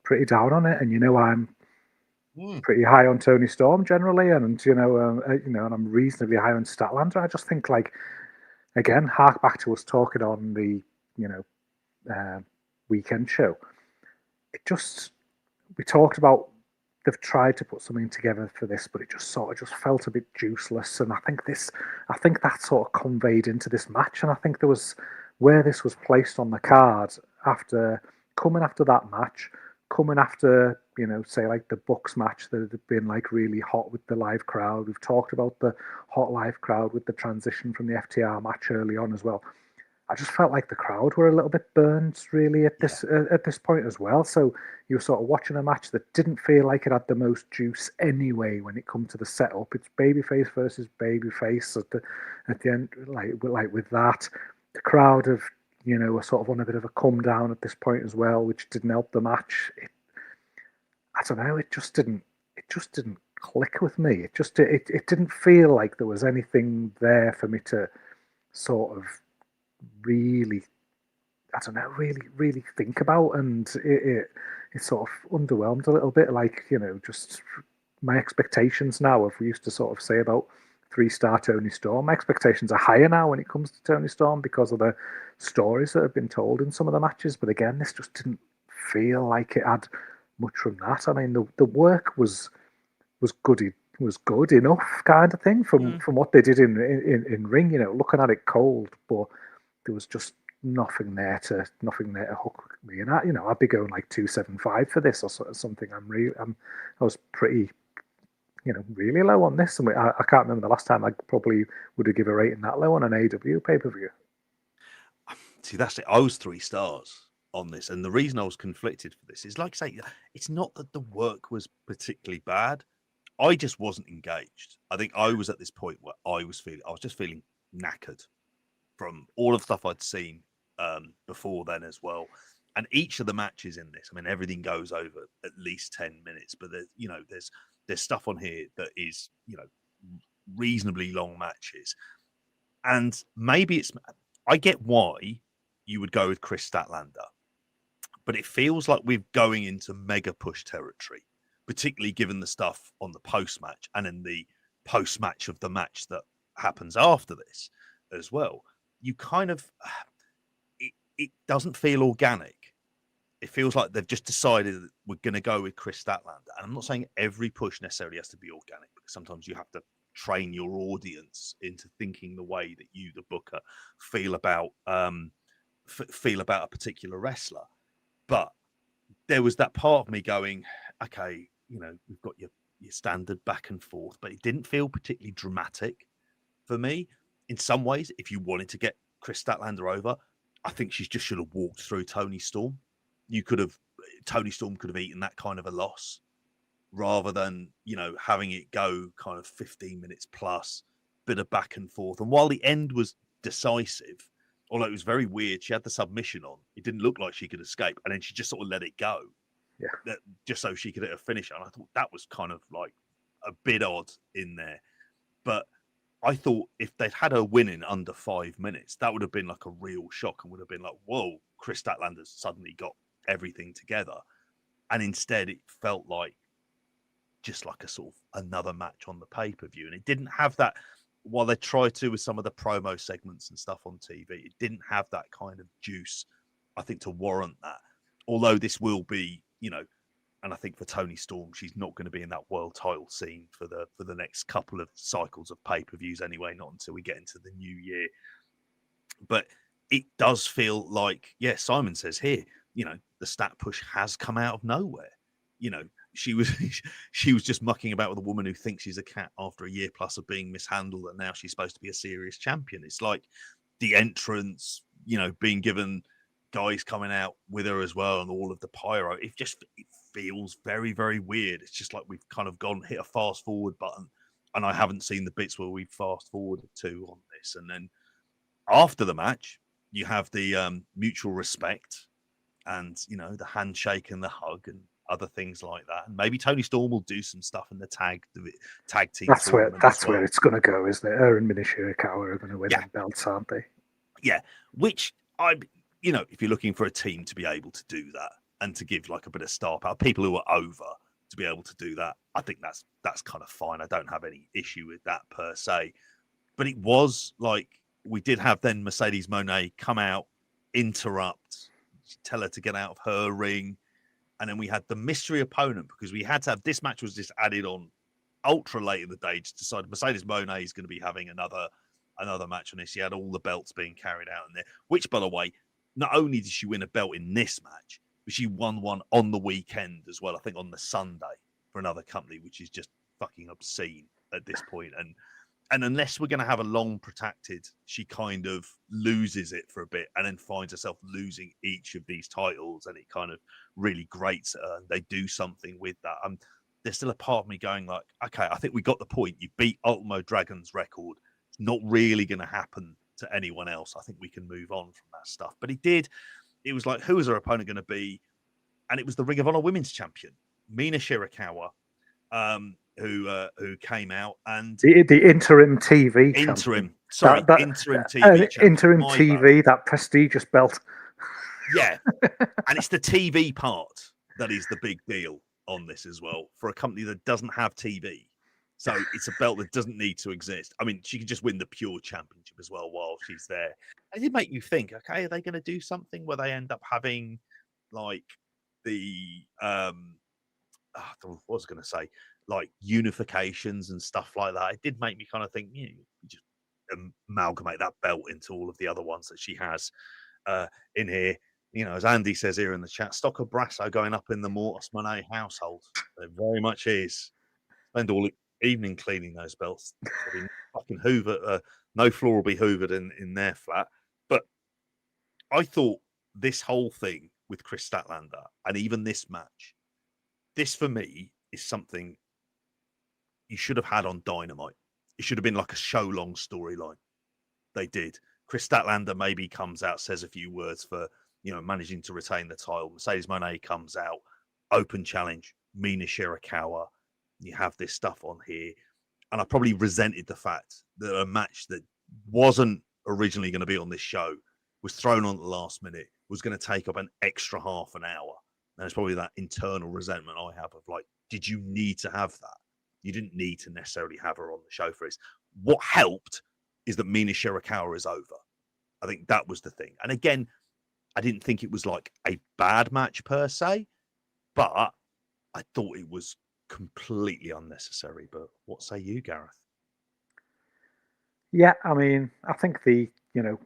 pretty down on it, and I'm pretty high on Tony Storm generally, and and I'm reasonably high on Statlander. I just think, like, again, hark back to us talking on the weekend show. We talked about they've tried to put something together for this, but it just felt a bit juiceless. And I think that sort of conveyed into this match. And I think there was where this was placed on the card coming after that match, coming after, say like the Bucks match that had been like really hot with the live crowd. We've talked about the hot live crowd with the transition from the FTR match early on as well. I just felt like the crowd were a little bit burned, really, at this point as well. So you were sort of watching a match that didn't feel like it had the most juice anyway when it comes to the setup. It's babyface versus babyface at the end, like with that. The crowd were sort of on a bit of a come down at this point as well, which didn't help the match. I don't know. It just didn't click with me. It didn't feel like there was anything there for me to sort of really, I don't know, really think about, and it sort of underwhelmed a little bit. Like, just my expectations now, if we used to sort of say about 3-star Tony Storm, my expectations are higher now when it comes to Tony Storm because of the stories that have been told in some of the matches. But again, this just didn't feel like it had much from that. I mean, the work was good enough, kind of thing, from what they did in ring. Looking at it cold, but there was just nothing there to hook me. And I'd be going like 275 for this or something. I was pretty, really low on this, and I can't remember the last time I probably would have given a rating that low on an AEW pay-per-view. See, that's it. I was 3 stars on this, and the reason I was conflicted for this is, like I say, it's not that the work was particularly bad. I just wasn't engaged. I think I was at this point where I was just feeling knackered from all of the stuff I'd seen before then as well. And each of the matches in this, I mean, everything goes over at least 10 minutes, but there's stuff on here that is, reasonably long matches. And maybe I get why you would go with Chris Statlander, but it feels like we're going into mega push territory, particularly given the stuff on the post-match and in the post-match of the match that happens after this as well. You kind of, it doesn't feel organic. It feels like they've just decided that we're going to go with Chris Statlander. And I'm not saying every push necessarily has to be organic, because sometimes you have to train your audience into thinking the way that you, the booker, feel about a particular wrestler. But there was that part of me going, okay, we've got your standard back and forth, but it didn't feel particularly dramatic for me. In some ways, if you wanted to get Chris Statlander over, I think she just should have walked through Tony Storm. Tony Storm could have eaten that kind of a loss rather than, having it go kind of 15 minutes plus, bit of back and forth. And while the end was decisive, although it was very weird, she had the submission on. It didn't look like she could escape, and then she just sort of let it go. Yeah. Just so she could hit a finish. And I thought that was kind of like a bit odd in there. But I thought if they'd had her winning under 5 minutes, that would have been like a real shock and would have been like, whoa, Chris Statlander's suddenly got everything together. And instead it felt like just like a sort of another match on the pay-per-view. And it didn't have that, while they tried to with some of the promo segments and stuff on TV, it didn't have that kind of juice, I think, to warrant that. Although this will be, and I think for Tony Storm, she's not going to be in that world title scene for the next couple of cycles of pay-per-views anyway, not until we get into the new year. But it does feel like, Simon says here, the stat push has come out of nowhere. she was she was just mucking about with a woman who thinks she's a cat after a year plus of being mishandled, and now she's supposed to be a serious champion. It's like the entrance, being given guys coming out with her as well, and all of the pyro. It feels very, very weird. It's just like we've kind of hit a fast forward button, and I haven't seen the bits where we fast forwarded to on this. And then after the match, you have the mutual respect, and the handshake and the hug and other things like that. And maybe Tony Storm will do some stuff in the tag team. That's where it's going to go, isn't it? Her and Mina Shirakawa are going to win them belts, aren't they? Yeah, which if you're looking for a team to be able to do that and to give like a bit of star power, people who are over to be able to do that, I think that's kind of fine. I don't have any issue with that per se. But it was like we did have then Mercedes Moné come out, interrupt, tell her to get out of her ring. And then we had the mystery opponent, because we had to have this match was just added on ultra late in the day to decide Mercedes Moné is going to be having another match on this. She had all the belts being carried out in there, which, by the way, not only did she win a belt in this match, but she won one on the weekend as well, I think on the Sunday for another company, which is just fucking obscene at this point. And unless we're going to have a long protracted, she kind of loses it for a bit and then finds herself losing each of these titles, and it kind of really grates her, and they do something with that. There's still a part of me going like, okay, I think we got the point. You beat Ultimo Dragon's record. It's not really going to happen to anyone else. I think we can move on from that stuff. But it did. It was like, who is her opponent going to be? And it was the Ring of Honor Women's Champion, Mina Shirakawa, who came out, and the interim TV interim TV, that prestigious belt. Yeah, and it's the TV part that is the big deal on this as well for a company that doesn't have TV. So it's a belt that doesn't need to exist. I mean, she could just win the pure championship as well while she's there. And it did make you think, okay, are they going to do something where they end up having like the what was I going to say, like unifications and stuff like that? It did make me kind of think, you just amalgamate that belt into all of the other ones that she has in here. As Andy says here in the chat, stock of Brasso going up in the Mortis Monet household. It very much is. Spend all evening cleaning those belts. Fucking Hoover, no floor will be hoovered in their flat. But I thought this whole thing with Chris Statlander and even this match, this for me is something you should have had on Dynamite. It should have been like a show long storyline. They did. Chris Statlander maybe comes out, says a few words for managing to retain the title. Mercedes Moné comes out, open challenge, Mina Shirakawa. You have this stuff on here. And I probably resented the fact that a match that wasn't originally going to be on this show was thrown on at the last minute, was going to take up an extra half an hour. And it's probably that internal resentment I have of like, did you need to have that? You didn't need to necessarily have her on the show for this. What helped is that Mina Shirakawa is over. I think that was the thing. And again, I didn't think it was like a bad match per se, but I thought it was completely unnecessary. But what say you, Gareth? Yeah, I mean, I think you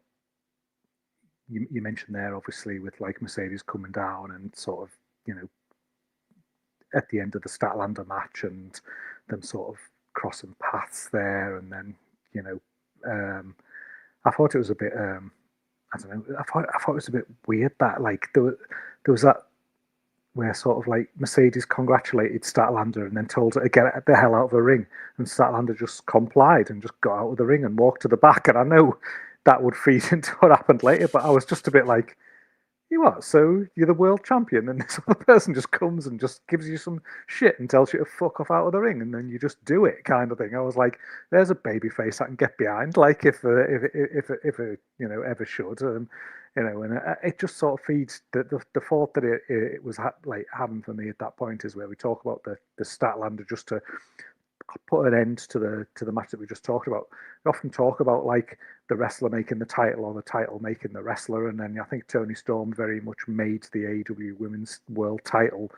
mentioned there, obviously, with like Mercedes coming down and sort of, at the end of the Statlander match and them sort of crossing paths there. And then, I thought it was a bit, I don't know, I thought it was a bit weird that like there was that where sort of like Mercedes congratulated Statlander and then told her to get the hell out of the ring, and Statlander just complied and just got out of the ring and walked to the back. And I know that would feed into what happened later, but I was just a bit like, you what? So you're the world champion, and this other person just comes and just gives you some shit and tells you to fuck off out of the ring, and then you just do it, kind of thing. I was like, there's a baby face I can get behind, like if ever should, and it just sort of feeds the thought that it was like having for me at that point is where we talk about the Statlander just to put an end to the match that we just talked about. We often talk about like the wrestler making the title or the title making the wrestler, and then I think Tony Storm very much made the AEW Women's World Title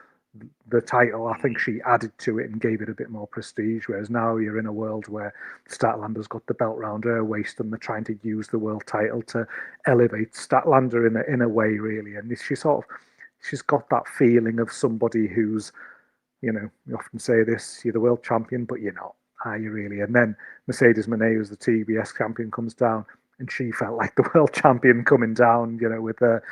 the title. I think she added to it and gave it a bit more prestige, whereas now you're in a world where Statlander's got the belt round her waist and they're trying to use the world title to elevate Statlander in a way, really. And she's got that feeling of somebody who's you often say this, you're the world champion, but you're not, are you really? And then Mercedes Moné, who's the TBS champion, comes down, and she felt like the world champion coming down, with the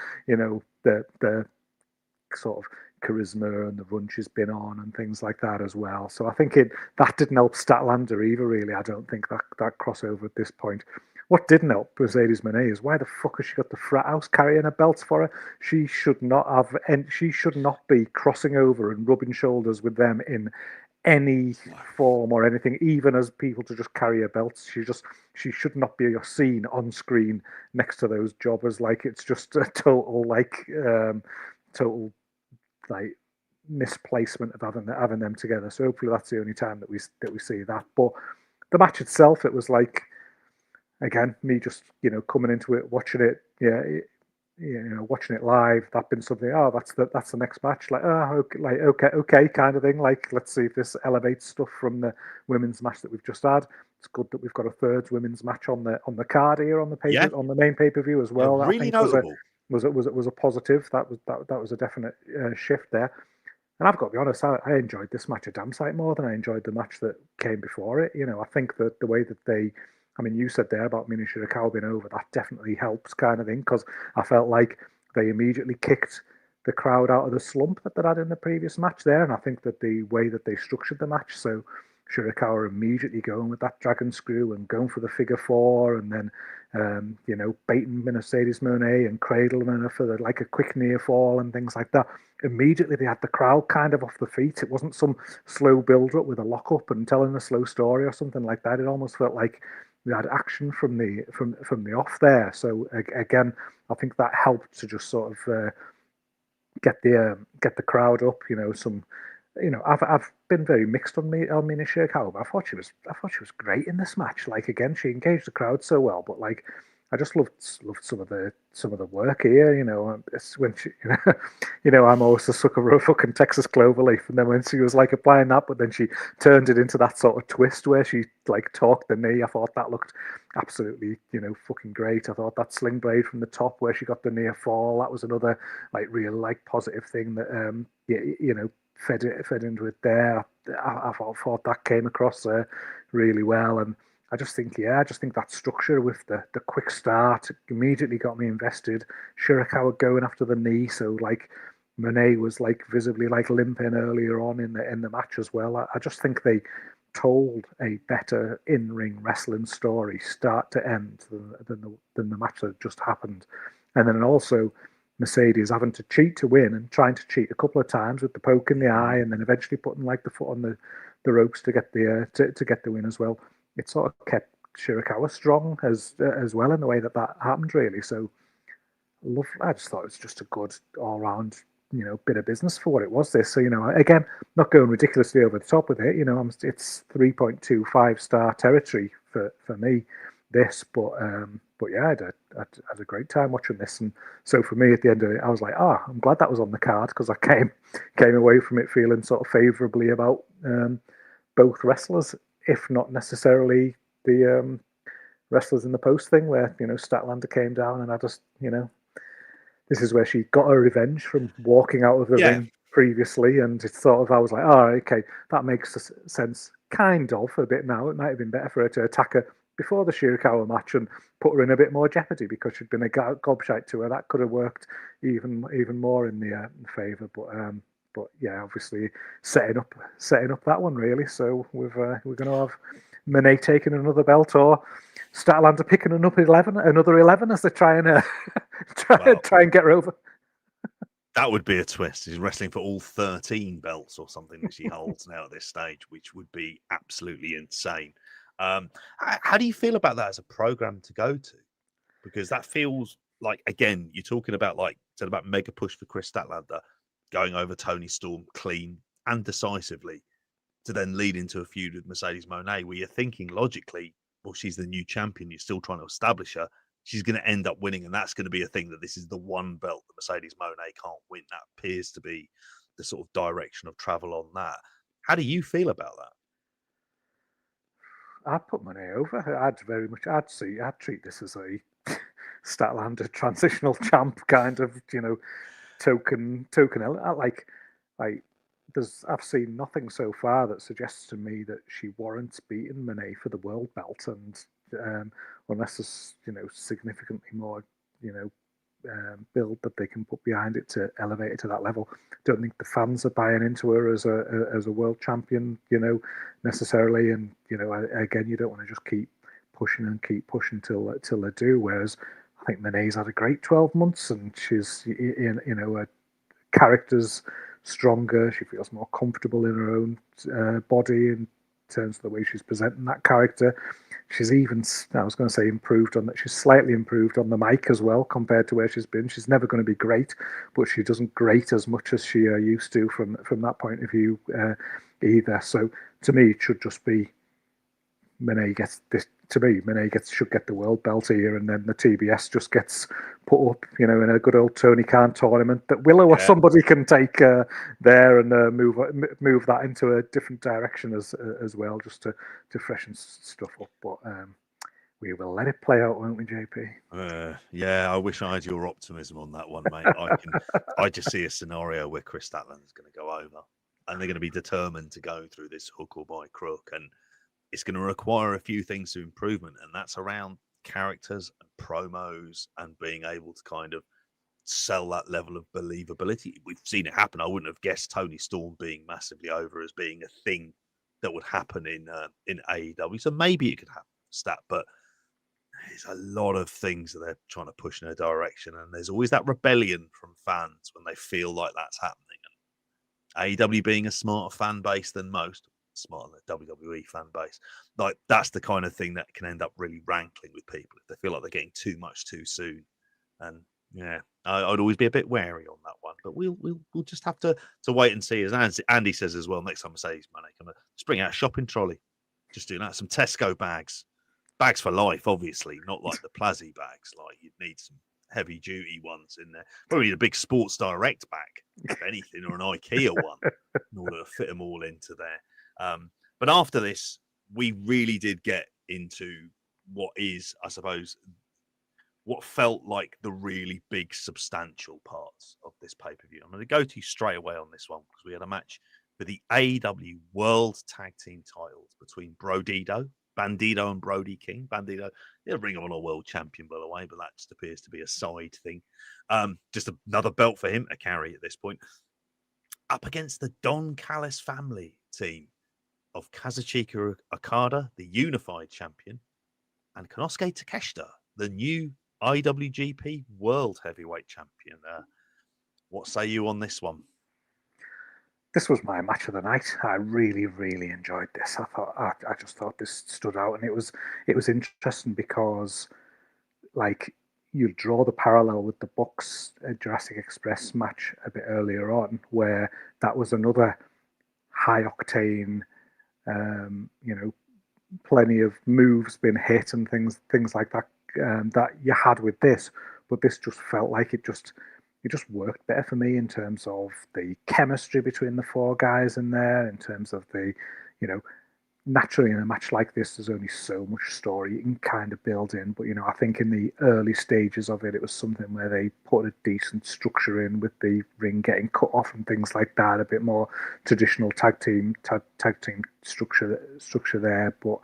sort of charisma and the run she's been on and things like that as well. So I think that didn't help Statlander either, really. I don't think that crossover at this point. What didn't help Mercedes Moné is why the fuck has she got the frat house carrying her belts for her? She should not have, and she should not be crossing over and rubbing shoulders with them in any form or anything, even as people to just carry her belts. She should not be seen on screen next to those jobbers. Like, it's just a total total like misplacement of having them together. So hopefully that's the only time that we see that. But the match itself, it was like, again, me just coming into it, watching it, watching it live. That been something. Oh, that's the next match. Like, oh, okay, kind of thing. Like, let's see if this elevates stuff from the women's match that we've just had. It's good that we've got a third women's match on the card here on the main pay-per-view as well. Yeah, really notable. Was a positive. That was a definite shift there. And I've got to be honest, I enjoyed this match a damn sight more than I enjoyed the match that came before it. I think that the way that you said there about Mina Shirakawa being over, that definitely helps, kind of thing, because I felt like they immediately kicked the crowd out of the slump that they had in the previous match there. And I think that the way that they structured the match, so Shirakawa immediately going with that dragon screw and going for the figure four, and then baiting Mercedes Moné and cradling her for a quick near fall and things like that. Immediately they had the crowd kind of off the feet. It wasn't some slow build up with a lock up and telling a slow story or something like that. It almost felt like we had action from the off there. So again, I think that helped to just sort of get the crowd up. I've been very mixed on Mina Shirakawa, but I thought she was great in this match. Like, again, she engaged the crowd so well, but like, I just loved some of the work here. It's when she, I'm always a sucker for a fucking Texas cloverleaf, and then when she was like applying that, but then she turned it into that sort of twist where she like torqued the knee. I thought that looked absolutely, fucking great. I thought that sling blade from the top where she got the near fall, that was another like real like positive thing that fed into it there. I thought that came across there really well, and I just think that structure with the quick start immediately got me invested. Shirakawa going after the knee, so like Moné was like visibly like limping earlier on in the match as well. I just think they told a better in-ring wrestling story start to end than the match that just happened. And then also Mercedes having to cheat to win and trying to cheat a couple of times with the poke in the eye, and then eventually putting like the foot on the ropes to get the win as well. It sort of kept Shirakawa strong as well in the way that happened, really. So I just thought it was just a good all round bit of business for what it was. This, so again, not going ridiculously over the top with it. It's 3.25 star territory for me. This, but yeah, I had a great time watching this, and so for me at the end of it, I was like, I'm glad that was on the card, because I came away from it feeling sort of favourably about both wrestlers, if not necessarily the wrestlers in the post thing, where Statlander came down, and I just this is where she got her revenge from walking out of the ring previously, and it's sort of, I was like, okay, that makes sense kind of a bit now. It might have been better for her to attack her before the Shirakawa match and put her in a bit more jeopardy, because she'd been a gobshite to her. That could have worked even more in the favour. But yeah, obviously setting up that one, really. So we're going to have Moné taking another belt, or Statlander picking another 11 as they try and try and get her over. That would be a twist. She's wrestling for all 13 belts or something that she holds now at this stage, which would be absolutely insane. How do you feel about that as a program to go to? Because that feels like, again, you're talking about said about mega push for Chris Statlander going over Tony Storm clean and decisively, to then lead into a feud with Mercedes Moné, where you're thinking logically, well, she's the new champion. You're still trying to establish her. She's going to end up winning, and that's going to be a thing, that this is the one belt that Mercedes Moné can't win. That appears to be the sort of direction of travel on that. How do you feel about that? I'd put Moné over. I'd treat this as a Statlander transitional champ kind of, token. Like I've seen nothing so far that suggests to me that she warrants beating Monet for the world belt, and unless there's significantly more build that they can put behind it to elevate it to that level. Don't think the fans are buying into her as a world champion, necessarily. And again, you don't want to just keep pushing till they do. Whereas I think Monet's had a great 12 months, and she's her character's stronger. She feels more comfortable in her own body in terms of the way she's presenting that character. She's even, I was going to say improved on that. She's slightly improved on the mic as well compared to where she's been. She's never going to be great, but she doesn't grate as much as she used to from that point of view either. So to me, it should just be Monet gets this. To me, Monet should get the world belt here, and then the TBS just gets put up, in a good old Tony Khan tournament that Willow or somebody can take there and move that into a different direction as well, just to freshen stuff up. But we will let it play out, won't we, JP? Yeah, I wish I had your optimism on that one, mate. I just see a scenario where Chris Statland's going to go over, and they're going to be determined to go through this hook or by crook, and it's going to require a few things to improvement, and that's around characters and promos and being able to kind of sell that level of believability. We've seen it happen. I wouldn't have guessed Tony Storm being massively over as being a thing that would happen in AEW. So maybe it could happen, Stat, but there's a lot of things that they're trying to push in a direction, and there's always that rebellion from fans when they feel like that's happening. And AEW being a smarter fan base than most, smarter than the WWE fan base, like that's the kind of thing that can end up really rankling with people if they feel like they're getting too much too soon. And yeah, I'd always be a bit wary on that one, but we'll just have to wait and see. As Andy says as well, next time I say, man, I'm gonna just bring out a shopping trolley, just doing that, some Tesco bags for life, obviously, not like the Plazzy bags. Like you'd need some heavy duty ones in there. Probably need a big Sports Direct bag, if anything, or an IKEA one in order to fit them all into there. But after this, we really did get into what is, I suppose, what felt like the really big substantial parts of this pay-per-view. I'm going to go to you straight away on this one because we had a match for the AEW World Tag Team titles between Bandido and Brody King. Bandido, they're Ring of Honor World Champion, by the way, but that just appears to be a side thing. Just another belt for him to carry at this point. Up against the Don Callis family team of Kazuchika Okada, the unified champion, and Konosuke Takeshita, the new IWGP World Heavyweight Champion. What say you on this one? This was my match of the night. I really, really enjoyed this. I just thought this stood out, and it was interesting because, like, you draw the parallel with the Bucks Jurassic Express match a bit earlier on, where that was another high octane, plenty of moves being hit and things like that that you had with this, but this just felt like it just worked better for me in terms of the chemistry between the four guys in there, in terms of the, naturally in a match like this, there's only so much story you can kind of build in. But, I think in the early stages of it, it was something where they put a decent structure in with the ring getting cut off and things like that, a bit more traditional tag team structure there. But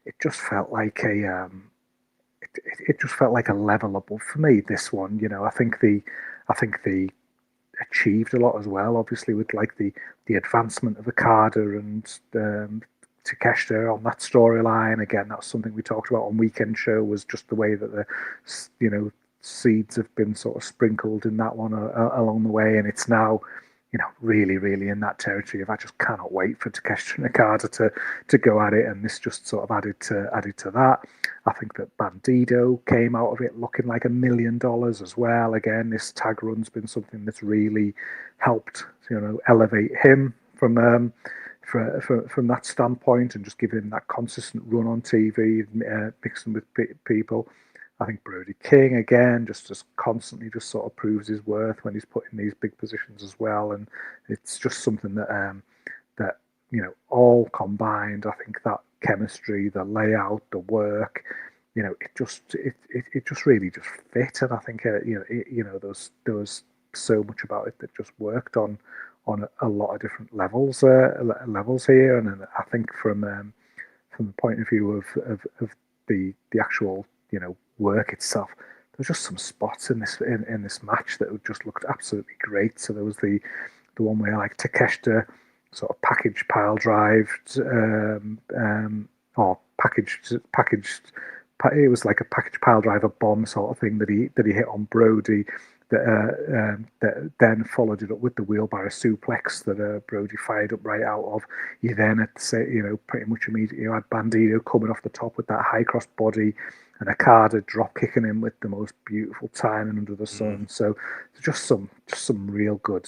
it just felt like it just felt like a level above for me, this one. I think they achieved a lot as well, obviously, with like the advancement of Okada and Takeshita on that storyline. Again, that's something we talked about on Weekend Show, was just the way that the seeds have been sort of sprinkled in that one along the way, and it's now really, really in that territory of I just cannot wait for Takeshita and Okada to go at it, and this just sort of added to that. I think that Bandido came out of it looking like $1 million as well. Again, this tag run's been something that's really helped, elevate him from that standpoint, and just give him that consistent run on TV, mixing with people. I think Brody King, again, just constantly just sort of proves his worth when he's put in these big positions as well. And it's just something that, all combined, I think that chemistry, the layout, the work, it just really just fit. And I think, there was so much about it that just worked on on a lot of different levels here, and I think from the point of view of the actual work itself, there's just some spots in this match that just looked absolutely great. So there was the one where like Takeshita sort of packaged pile drived or packaged. It was like a package pile driver bomb sort of thing that he hit on Brody. That then followed it up with the wheelbarrow suplex that Brody fired up right out of. You then had to say, pretty much immediately you had Bandito coming off the top with that high cross body, and Okada drop kicking him with the most beautiful timing under the sun. So just some real good,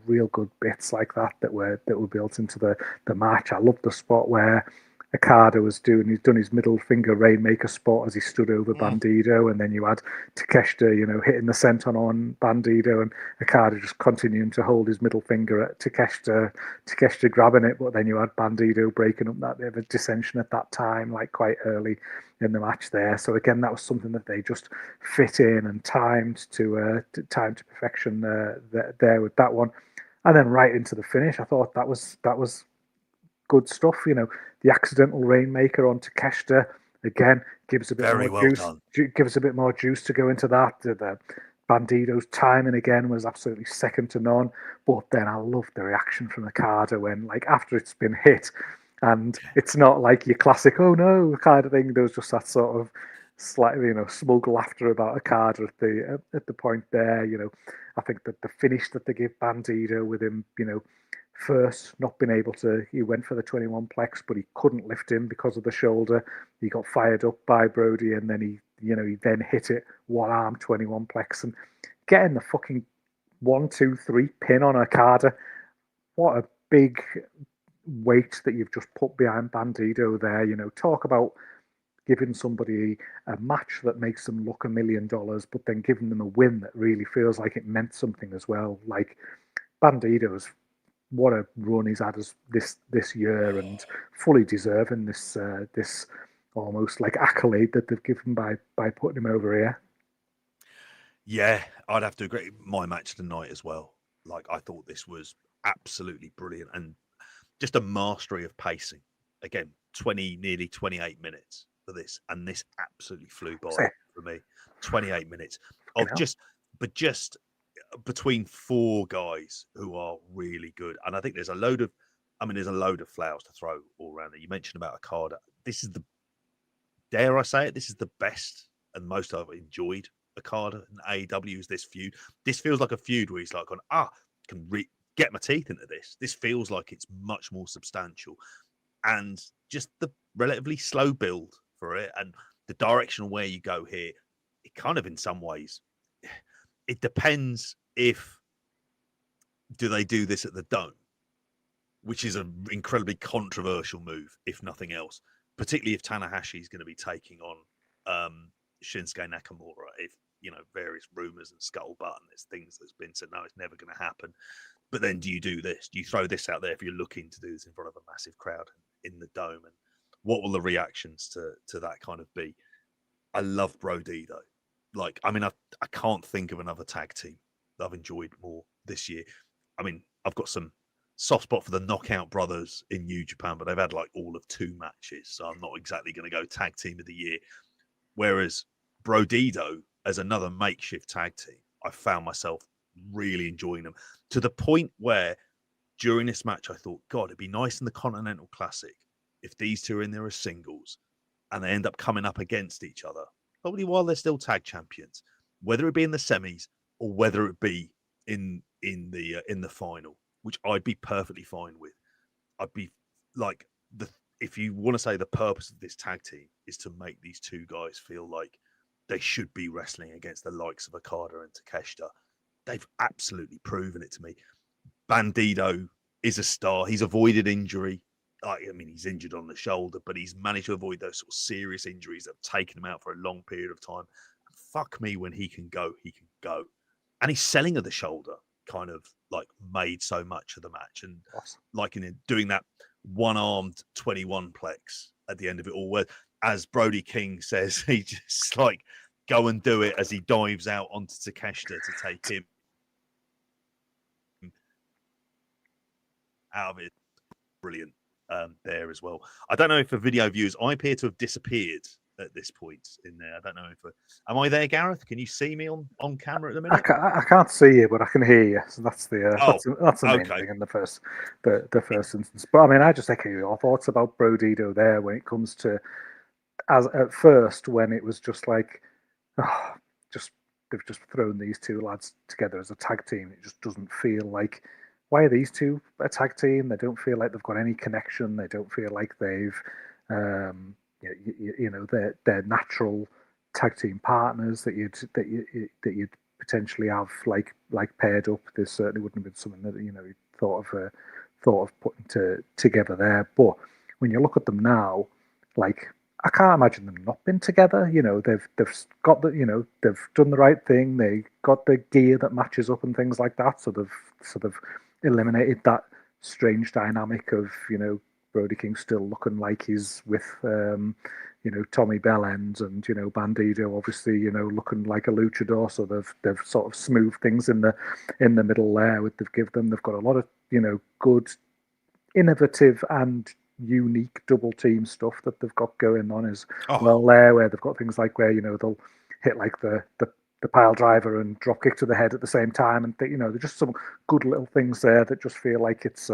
real good bits like that were built into the match. I loved the spot where Okada was he's done his middle finger rainmaker spot as he stood over Bandito, and then you had Takeshita, hitting the senton on Bandito, and Okada just continuing to hold his middle finger at Takeshita grabbing it, but then you had Bandito breaking up that bit of a dissension at that time, like quite early in the match there. So again, that was something that they just fit in and timed to perfection there with that one, and then right into the finish. I thought that was good stuff. The accidental rainmaker on Takeshita again gives a bit more juice. Gives a bit more juice to go into that. The Bandito's timing again was absolutely second to none. But then I loved the reaction from Okada when, like, after it's been hit, and it's not like your classic "oh no" kind of thing. There was just that sort of slightly, smug laughter about Okada at the point there. I think that the finish that they give Bandito with him, first not been able to, he went for the 21 plex, but he couldn't lift him because of the shoulder. He got fired up by Brody, and then he then hit it one arm 21 plex, and getting the fucking 1, 2, 3 pin on Okada. What a big weight that you've just put behind Bandito there. Talk about giving somebody a match that makes them look $1 million, but then giving them a win that really feels like it meant something as well. Like Bandito's, what a run he's had this year, and fully deserving this almost like accolade that they've given by putting him over here. Yeah, I'd have to agree. My match tonight as well. Like, I thought this was absolutely brilliant, and just a mastery of pacing. Again, nearly 28 minutes for this, and this absolutely flew by for me. 28 minutes of just between 4 guys who are really good. And I think there's a load of flowers to throw all around there. You mentioned about Okada. This is dare I say it, this is the best and most I've enjoyed Okada and AEW is this feud. This feels like a feud where he's like, get my teeth into this. This feels like it's much more substantial. And just the relatively slow build for it and the direction where you go here, it kind of in some ways, it depends do they do this at the Dome, which is an incredibly controversial move, if nothing else, particularly if Tanahashi is going to be taking on Shinsuke Nakamura. If, various rumors and scuttlebutt and there's things that's been said, no, it's never going to happen. But then do you do this? Do you throw this out there if you're looking to do this in front of a massive crowd in the Dome? And what will the reactions to that kind of be? I love Brody, though. Like, I can't think of another tag team that I've enjoyed more this year. I've got some soft spot for the Knockout Brothers in New Japan, but they've had like all of 2 matches, so I'm not exactly going to go tag team of the year. Whereas Brodido, as another makeshift tag team, I found myself really enjoying them to the point where during this match I thought, God, it'd be nice in the Continental Classic if these 2 are in there as singles and they end up coming up against each other, probably while they're still tag champions, whether it be in the semis or whether it be in the final, which I'd be perfectly fine with. I'd be like, if you want to say the purpose of this tag team is to make these 2 guys feel like they should be wrestling against the likes of Okada and Takeshita, they've absolutely proven it to me. Bandito is a star. He's avoided injury. He's injured on the shoulder, but he's managed to avoid those sort of serious injuries that have taken him out for a long period of time. And fuck me, when he can go, he can go. And his selling of the shoulder kind of like made so much of the match. And like doing that one-armed 21 plex at the end of it all, where, as Brody King says, he just like go and do it as he dives out onto Takeshita to take him out of it. Brilliant there as well. I don't know if for video viewers, I appear to have disappeared at this point in there. I don't know if am I there, Gareth? Can you see me on camera at the minute? I can't see you, but I can hear you. So that's the that's the main okay. thing in the first instance. But I mean, I just echo your thoughts about Brodido there when it comes to as at first when it was just like, oh, they've just thrown these two lads together as a tag team. It just doesn't feel like, why are these two a tag team? They don't feel like they've got any connection. They don't feel like they've, they're natural tag team partners that you'd potentially have like paired up. This certainly wouldn't have been something that you thought of putting together there. But when you look at them now, like, I can't imagine them not being together. They've got they've done the right thing. They got the gear that matches up and things like that. So they've sort of eliminated that strange dynamic of Brody King still looking like he's with Tommy Bellend and Bandido obviously looking like a luchador. So they've sort of smoothed things in the middle there. They've got a lot of good, innovative and unique double team stuff that they've got going on as well there, where they've got things like where they'll hit like the pile driver and drop kick to the head at the same time, and there's just some good little things there that just feel like it's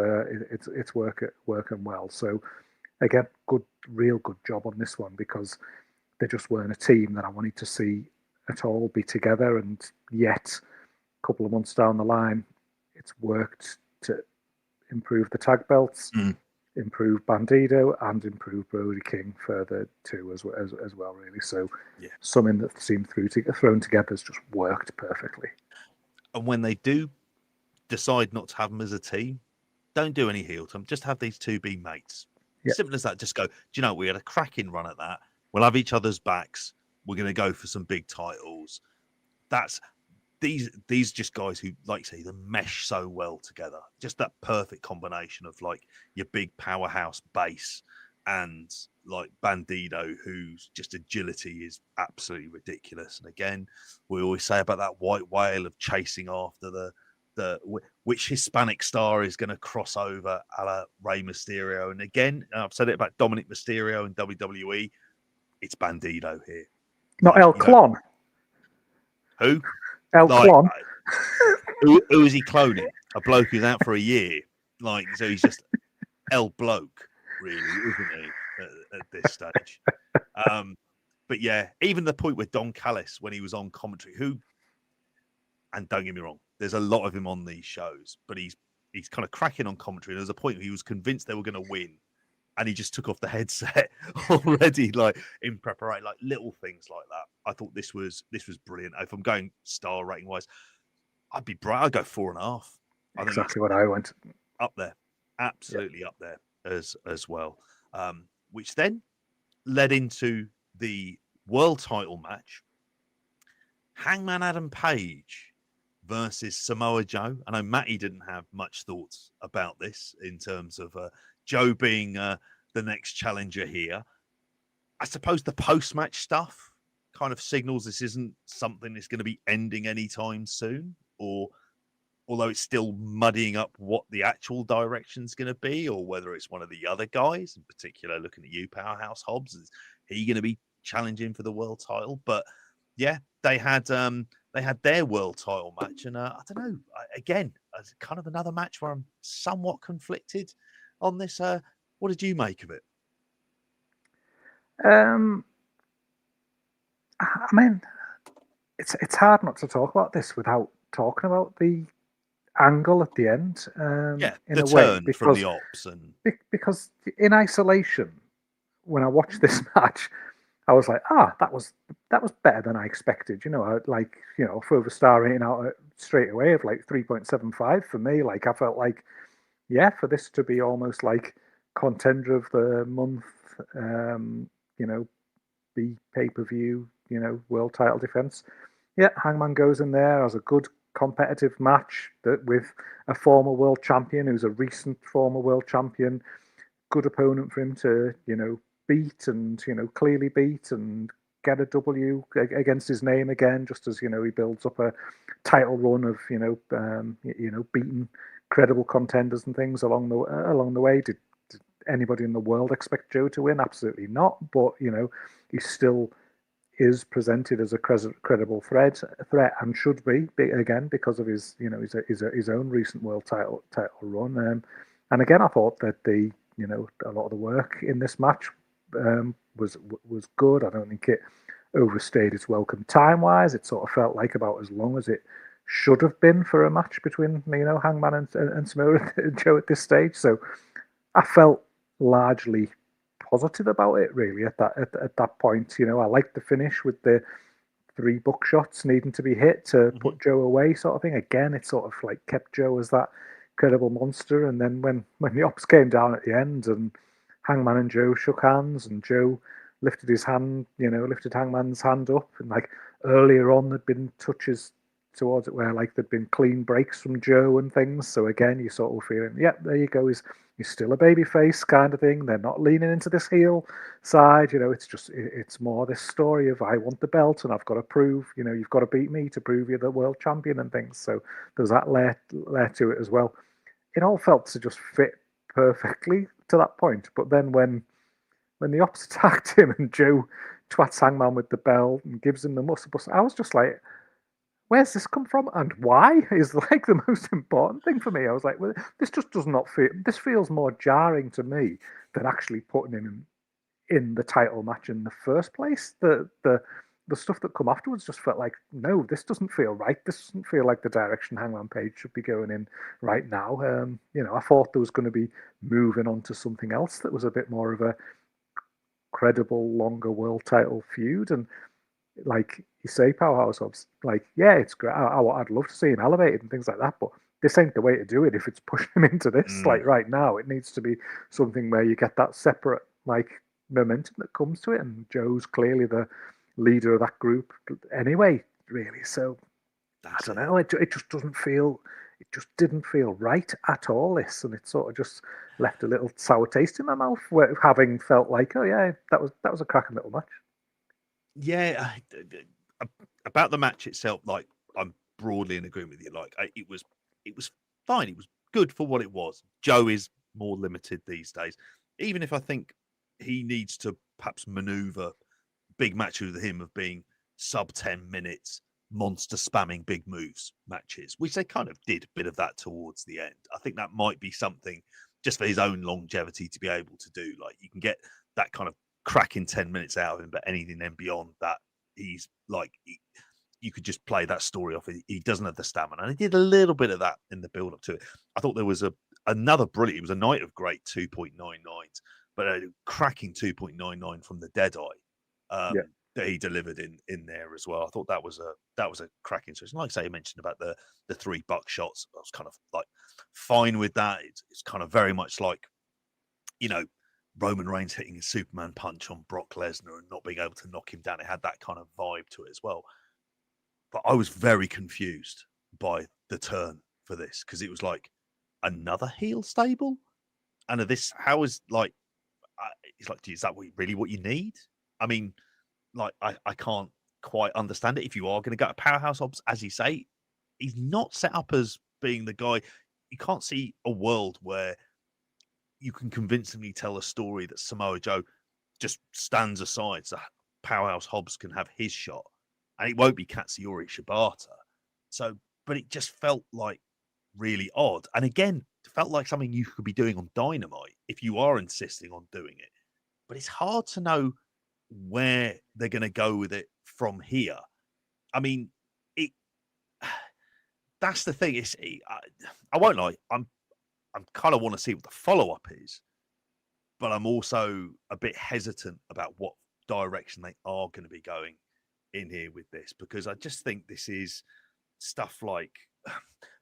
working well. So again, real good job on this one, because they just weren't a team that I wanted to see at all be together, and yet a couple of months down the line it's worked to improve the tag belts, improve Bandido, and improve Brody King further too as well really. So something that seemed thrown together has just worked perfectly. And when they do decide not to have them as a team, don't do any heel turn, just have these two be mates. Simple as that. Just go, do you know, we had a cracking run at that, we'll have each other's backs, we're going to go for some big titles. That's these just guys who, like say, they mesh so well together. Just that perfect combination of like your big powerhouse base and like Bandido, whose just agility is absolutely ridiculous. And again, we always say about that white whale of chasing after the which Hispanic star is going to cross over a la Rey Mysterio. And again, I've said it about Dominic Mysterio in WWE, it's Bandido here. Not El Clon. Who? El Clon. Who is he cloning? A bloke who's out for a year. Like, so he's just El Bloke, really, isn't he, at this stage? But yeah, even the point with Don Callis when he was on commentary, and don't get me wrong, there's a lot of him on these shows, but he's kind of cracking on commentary. And there's a point where he was convinced they were going to win, and he just took off the headset already, like in preparation, like little things like that. I thought this was brilliant. If I'm going star rating wise, I'd go 4.5. Exactly what I went. Up there, absolutely up there as well. Which then led into the world title match: Hangman Adam Page versus Samoa Joe. I know Matty didn't have much thoughts about this in terms of Joe being the next challenger here. I suppose the post-match stuff kind of signals this isn't something that's going to be ending anytime soon, or although it's still muddying up what the actual direction's going to be, or whether it's one of the other guys, in particular, looking at you, Powerhouse Hobbs, is he going to be challenging for the world title? But yeah, they had their world title match, and I don't know. Again, kind of another match where I'm somewhat conflicted on this. What did you make of it? I mean, it's hard not to talk about this without talking about the angle at the end. In a way, because, from the Opps, and because in isolation, when I watched this match, I was like, that was better than I expected. For the star rating out straight away of like 3.75 for me. Like, I felt like, for this to be almost like contender of the month, the pay-per-view, world title defense. Yeah, Hangman goes in there, has a good competitive match with a former world champion who's a recent former world champion. Good opponent for him to, beat and, clearly beat and get a W against his name again, just as, he builds up a title run of, beating credible contenders and things along the way. Did anybody in the world expect Joe to win? Absolutely not. But he still is presented as a credible threat, and should be again because of his his own recent world title run. And again, I thought that a lot of the work in this match was good. I don't think it overstayed its welcome time wise. It sort of felt like about as long as it should have been for a match between Hangman and Samoa Joe at this stage. So I felt largely positive about it really at that point. I liked the finish with the 3 buckshots needing to be hit to put Joe away, sort of thing. Again, it sort of like kept Joe as that credible monster. And then when the Opps came down at the end and Hangman and Joe shook hands and Joe lifted his hand, lifted Hangman's hand up, and like earlier on there'd been touches towards it where like there'd been clean breaks from Joe and things. So again, you sort of feeling, yeah, there you go. He's still a baby face kind of thing. They're not leaning into this heel side. It's more this story of I want the belt and I've got to prove, you've got to beat me to prove you're the world champion and things. So there's that layer to it as well. It all felt to just fit perfectly to that point. But then when the Opps attacked him and Joe twats Hangman with the belt and gives him the muscle bust, I was just like, where's this come from and why is like the most important thing for me. I was like, well, this just does not feel, this feels more jarring to me than actually putting him in the title match in the first place. The stuff that come afterwards just felt like, no, this doesn't feel right. This doesn't feel like the direction Hangman Page should be going in right now. I thought there was going to be moving on to something else that was a bit more of a credible, longer world title feud. And like you say, Powerhouse Hobbs, like, yeah, it's great. I'd love to see him elevated and things like that, but this ain't the way to do it if it's pushing him into this. Like right now, it needs to be something where you get that separate like momentum that comes to it, and Joe's clearly the leader of that group anyway, really. So I don't know, it just doesn't feel, it just didn't feel right at all, this, and it sort of just left a little sour taste in my mouth, having felt like, oh yeah, that was a cracking little match. Yeah, about the match itself, like I'm broadly in agreement with you. Like it was fine. It was good for what it was. Joe is more limited these days. Even if I think he needs to perhaps maneuver big matches with him of being sub 10 minutes, monster spamming big moves matches, which they kind of did a bit of that towards the end. I think that might be something just for his own longevity to be able to do. Like you can get that kind of cracking 10 minutes out of him, but anything then beyond that, he's like, you could just play that story off. He doesn't have the stamina. And he did a little bit of that in the build up to it. I thought there was another brilliant, it was a night of great 2.99s, but a cracking 2.99 from the Deadeye. That he delivered in there as well. I thought that was a cracking switch. Like I say, you mentioned about the 3 buckshots. I was kind of like fine with that. It's kind of very much like, Roman Reigns hitting a Superman punch on Brock Lesnar and not being able to knock him down. It had that kind of vibe to it as well. But I was very confused by the turn for this because it was like another heel stable, and this, how is like, it's like, is that really what you need? I mean, like I can't quite understand it. If you are going to go to Powerhouse Hobbs, as you say, he's not set up as being the guy. You can't see a world where you can convincingly tell a story that Samoa Joe just stands aside so Powerhouse Hobbs can have his shot, and it won't be Katsuyori Shibata. So, but it just felt like really odd, and again, it felt like something you could be doing on Dynamite if you are insisting on doing it. But it's hard to know where they're going to go with it from here. I mean, it. That's the thing. I won't lie. I'm kind of want to see what the follow up is, but I'm also a bit hesitant about what direction they are going to be going in here with this, because I just think this is stuff like,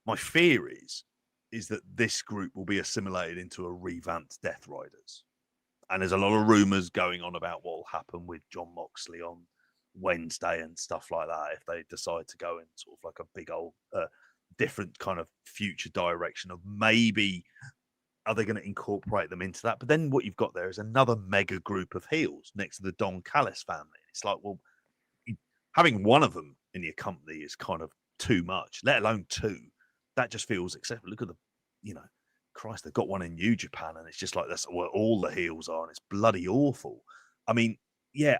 my fear is that this group will be assimilated into a revamped Death Riders. And there's a lot of rumors going on about what will happen with John Moxley on Wednesday and stuff like that if they decide to go in sort of like a big old different kind of future direction of maybe are they going to incorporate them into that. But then what you've got there is another mega group of heels next to the Don Callis family. It's like, well, having one of them in your company is kind of too much, let alone 2. That just feels acceptable. Look at Christ, they've got one in New Japan, and it's just like that's where all the heels are, and it's bloody awful. I mean, yeah,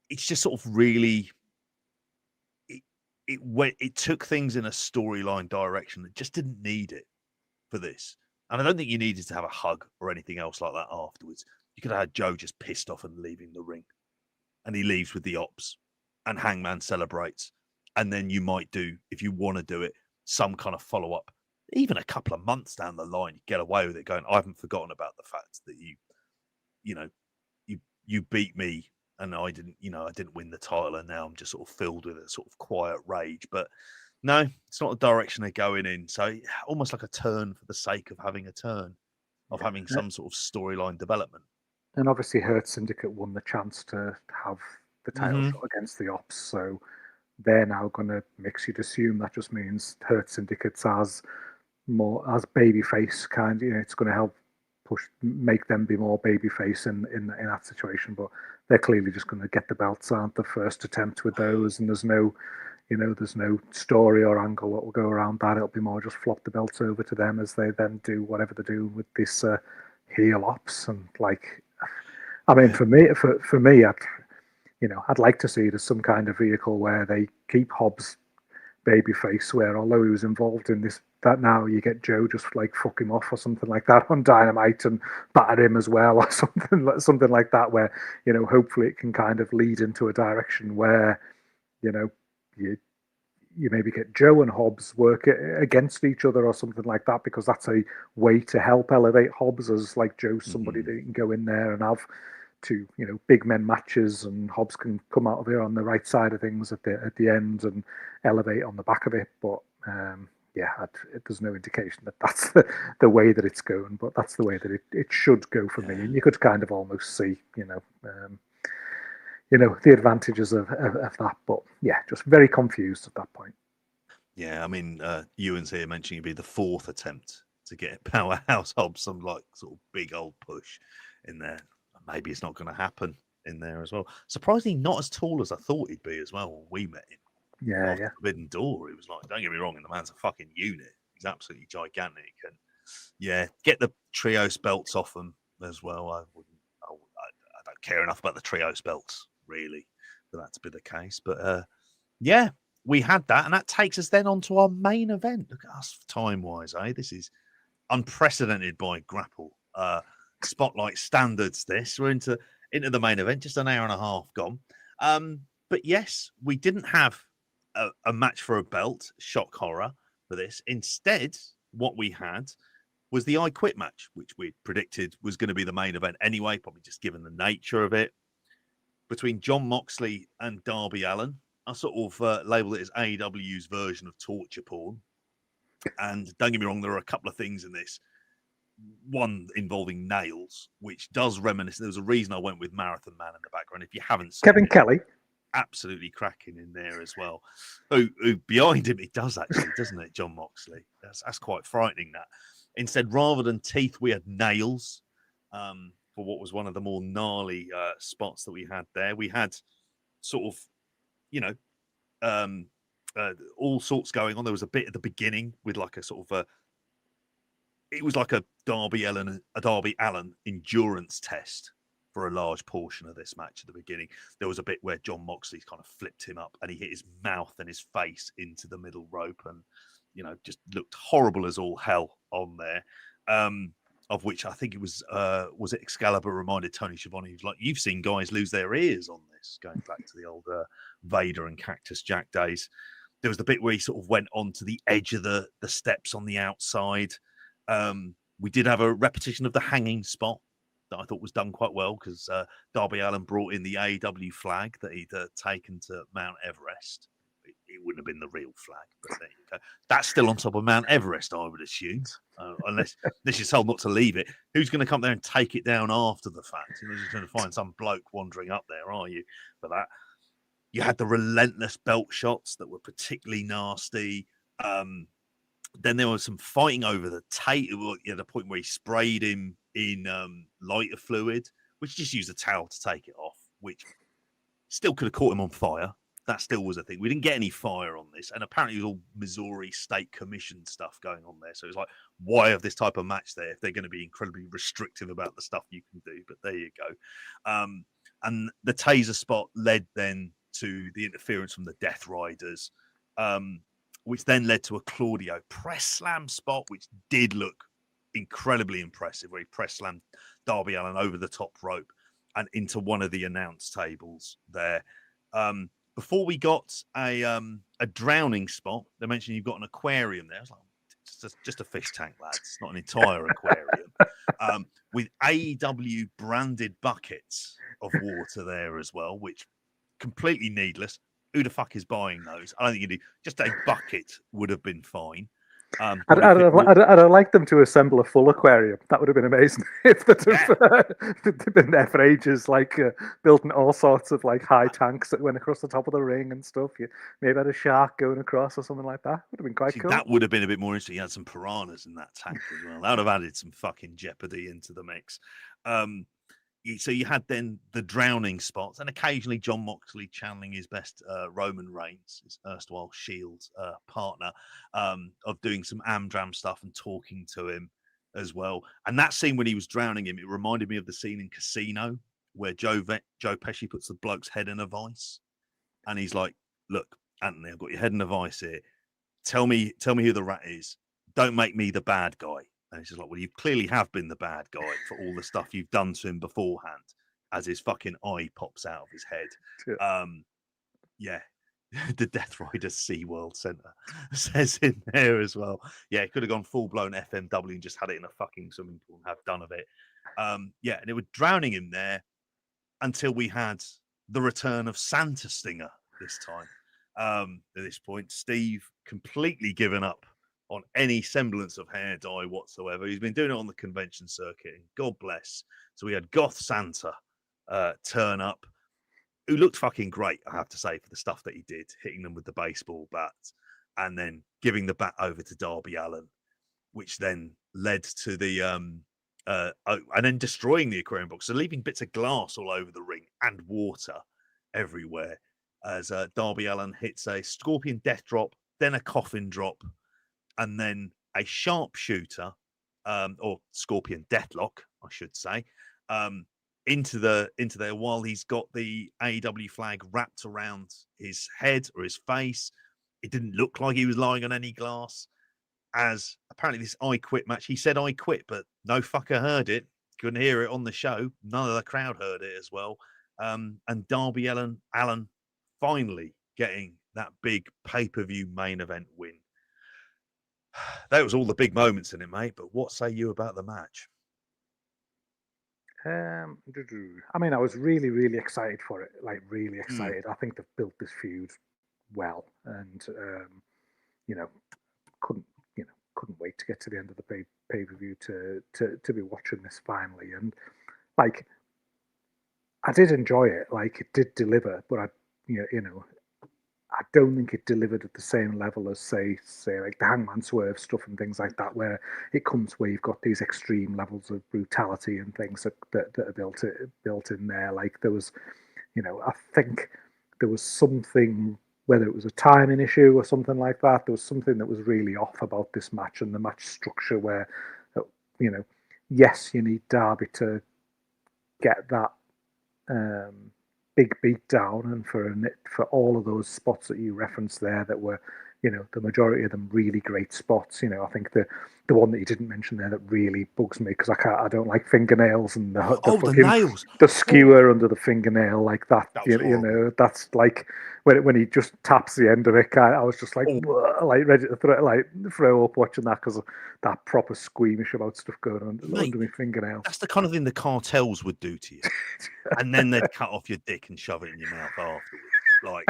it's just sort of really it took things in a storyline direction that just didn't need it for this. And I don't think you needed to have a hug or anything else like that afterwards. You could have had Joe just pissed off and leaving the ring. And he leaves with the Opps, and Hangman celebrates. And then you might do, if you want to do it, some kind of follow-up. Even a couple of months down the line, you get away with it going, I haven't forgotten about the fact that you beat me and I didn't win the title, and now I'm just sort of filled with a sort of quiet rage. But no, it's not the direction they're going in. So almost like a turn for the sake of having a turn, of having some sort of storyline development. And obviously, Hurt Syndicate won the chance to have the title shot against the Opps, so they're now going to mix. You'd assume that just means Hurt Syndicates as babyface kind. It's going to help make them be more babyface in that situation. But they're clearly just going to get the belts, aren't the first attempt with those, and there's no story or angle that will go around that. It'll be more just flop the belts over to them as they then do whatever they do with this heel Opps. And I mean, for me, I'd like to see there's some kind of vehicle where they keep Hobbs babyface, where although he was involved in this, that now you get Joe just fuck him off or something like that on Dynamite and batter him as well, or something like that, where hopefully it can kind of lead into a direction where you maybe get Joe and Hobbs work against each other or something like that, because that's a way to help elevate Hobbs as Joe's somebody that you can go in there and have two big men matches, and Hobbs can come out of here on the right side of things at the end and elevate on the back of it. But there's no indication that that's the way that it's going, but that's the way that it should go for me. And you could kind of almost see the advantages of that, but just very confused at that point. Yeah, I mean, Ewan's here mentioning it'd be the fourth attempt to get Powerhouse Hobbs some sort of big old push in there. Maybe it's not going to happen in there as well. Surprisingly, not as tall as I thought he'd be as well when we met him. Yeah. Forbidden Door. He was like, don't get me wrong, and the man's a fucking unit. He's absolutely gigantic, and get the trios belts off him as well. I don't care enough about the trios belts really for that to be the case. But we had that, and that takes us then on to our main event. Look at us time-wise, eh? This is unprecedented by Grapple Spotlight standards. We're into the main event, just an hour and a half gone. But yes, we didn't have a match for a belt, shock horror, for this. Instead, what we had was the I Quit match, which we predicted was going to be the main event anyway, probably just given the nature of it, between Jon Moxley and Darby Allin. I sort of labelled it as AEW's version of torture porn. And don't get me wrong, there are a couple of things in this. One involving nails, which does reminisce. There was a reason I went with Marathon Man in the background. If you haven't seen Kevin Kelly, absolutely cracking in there as well. Who behind him it does actually, doesn't it, Jon Moxley? That's quite frightening. That instead, rather than teeth, we had nails. For what was one of the more gnarly spots that we had there, we had sort of, all sorts going on. There was a bit at the beginning with like a sort of it was like a Darby Allin endurance test for a large portion of this match at the beginning. There was a bit where Jon Moxley kind of flipped him up and he hit his mouth and his face into the middle rope and, just looked horrible as all hell on there. Of which I think it was it Excalibur reminded Tony Schiavone, he was like, you've seen guys lose their ears on this, going back to the old Vader and Cactus Jack days. There was the bit where he sort of went onto the edge of the steps on the outside. We did have a repetition of the hanging spot that I thought was done quite well, because Darby Allin brought in the AEW flag that he'd taken to Mount Everest. It wouldn't have been the real flag, but there you go. That's still on top of Mount Everest, I would assume, unless you're told not to leave it. Who's going to come there and take it down after the fact? You're just going to find some bloke wandering up there, are you, for that? You had the relentless belt shots that were particularly nasty. Then there was some fighting over the the point where he sprayed him in lighter fluid, which just used a towel to take it off, which still could have caught him on fire. that still was a thing. We didn't get any fire on this, and apparently it was all Missouri State Commission stuff going on there. So it's like, why have this type of match there if they're going to be incredibly restrictive about the stuff you can do? But there you go. And the taser spot led then to the interference from the Death Riders, which then led to a Claudio press slam spot, which did look incredibly impressive, where he press slammed Darby Allin over the top rope and into one of the announce tables there. Before we got a drowning spot, they mentioned you've got an aquarium there. I was like, it's just a fish tank, lads. It's not an entire aquarium. With AEW branded buckets of water there as well, which completely needless. Who the fuck is buying those? I don't think you do. Just a bucket would have been fine. I'd have liked them to assemble a full aquarium. That would have been amazing if they'd been there for ages, like building all sorts of like high tanks that went across the top of the ring and stuff. You maybe had a shark going across or something like that. Would have been quite cool. That would have been a bit more interesting. You had some piranhas in that tank as well. That would have added some fucking jeopardy into the mix. So you had then the drowning spots, and occasionally John Moxley channeling his best Roman Reigns, his erstwhile Shield partner, of doing some Amdram stuff and talking to him as well. And that scene when he was drowning him, it reminded me of the scene in Casino where Joe Pesci puts the bloke's head in a vice, and he's like, "Look, Anthony, I've got your head in a vice here. Tell me who the rat is. Don't make me the bad guy." And he's just like, well, you clearly have been the bad guy for all the stuff you've done to him beforehand, as his fucking eye pops out of his head. Yeah. The Death Rider SeaWorld Centre says in there as well. Yeah, it could have gone full-blown FMW and just had it in a fucking swimming pool and have done of it. Yeah, and it was drowning him there until we had the return of Santa Stinger this time. At this point, Steve completely given up on any semblance of hair dye whatsoever. He's been doing it on the convention circuit, and God bless. So we had Goth Santa turn up, who looked fucking great, I have to say, for the stuff that he did, hitting them with the baseball bat and then giving the bat over to Darby Allin, which then led to the and then destroying the aquarium box, so leaving bits of glass all over the ring and water everywhere as Darby Allin hits a Scorpion Death Drop, then a Coffin Drop, and then a Sharpshooter, or Scorpion Deathlock, I should say, into there while he's got the AEW flag wrapped around his head or his face. It didn't look like he was lying on any glass. As apparently this I Quit match, he said I quit, but no fucker heard it. Couldn't hear it on the show. None of the crowd heard it as well. And Darby Allin finally getting that big pay-per-view main event win. That was all the big moments in it, mate. But what say you about the match? I mean, I was really, really excited for it. Like, really excited. I think they've built this feud well, and couldn't wait to get to the end of the pay per view to be watching this finally. And like, I did enjoy it. Like, it did deliver, but I don't think it delivered at the same level as say like the Hangman Swerve stuff and things like that, where it comes where you've got these extreme levels of brutality and things that are built in there. Like, there was, I think there was something, whether it was a timing issue or something like that, there was something that was really off about this match and the match structure where, yes, you need Darby to get that big beat down, and for all of those spots that you referenced there that were, the majority of them really great spots. I think the one that you didn't mention there that really bugs me, because I don't like fingernails and the nails, the skewer under the fingernail like that. That That's like when he just taps the end of it. I was just like, like ready to throw up watching that, because of that proper squeamish about stuff going on under my fingernail. That's the kind of thing the cartels would do to you, and then they'd cut off your dick and shove it in your mouth afterwards. Like,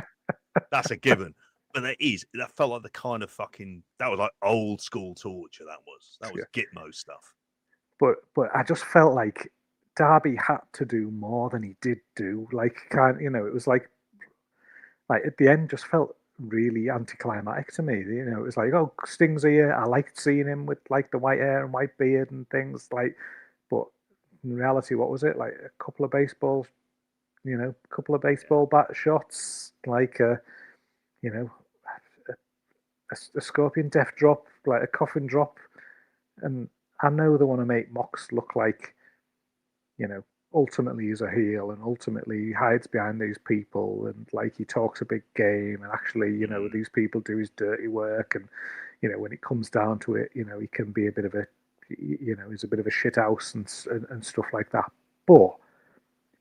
that's a given. But that felt like the kind of that was like old school torture. That was Gitmo stuff. But I just felt like Darby had to do more than he did do. Like, it was like at the end just felt really anticlimactic to me. It was like, oh, Sting's here. I liked seeing him with like the white hair and white beard and things like. But in reality, what was it? Like a couple of baseball a couple of baseball bat shots, like you know, a scorpion death drop, like a coffin drop, and I know they want to make Mox look like, ultimately he's a heel and ultimately he hides behind these people and like he talks a big game and actually, these people do his dirty work and, when it comes down to it, he can be a bit of a, he's a bit of a shit house and stuff like that. But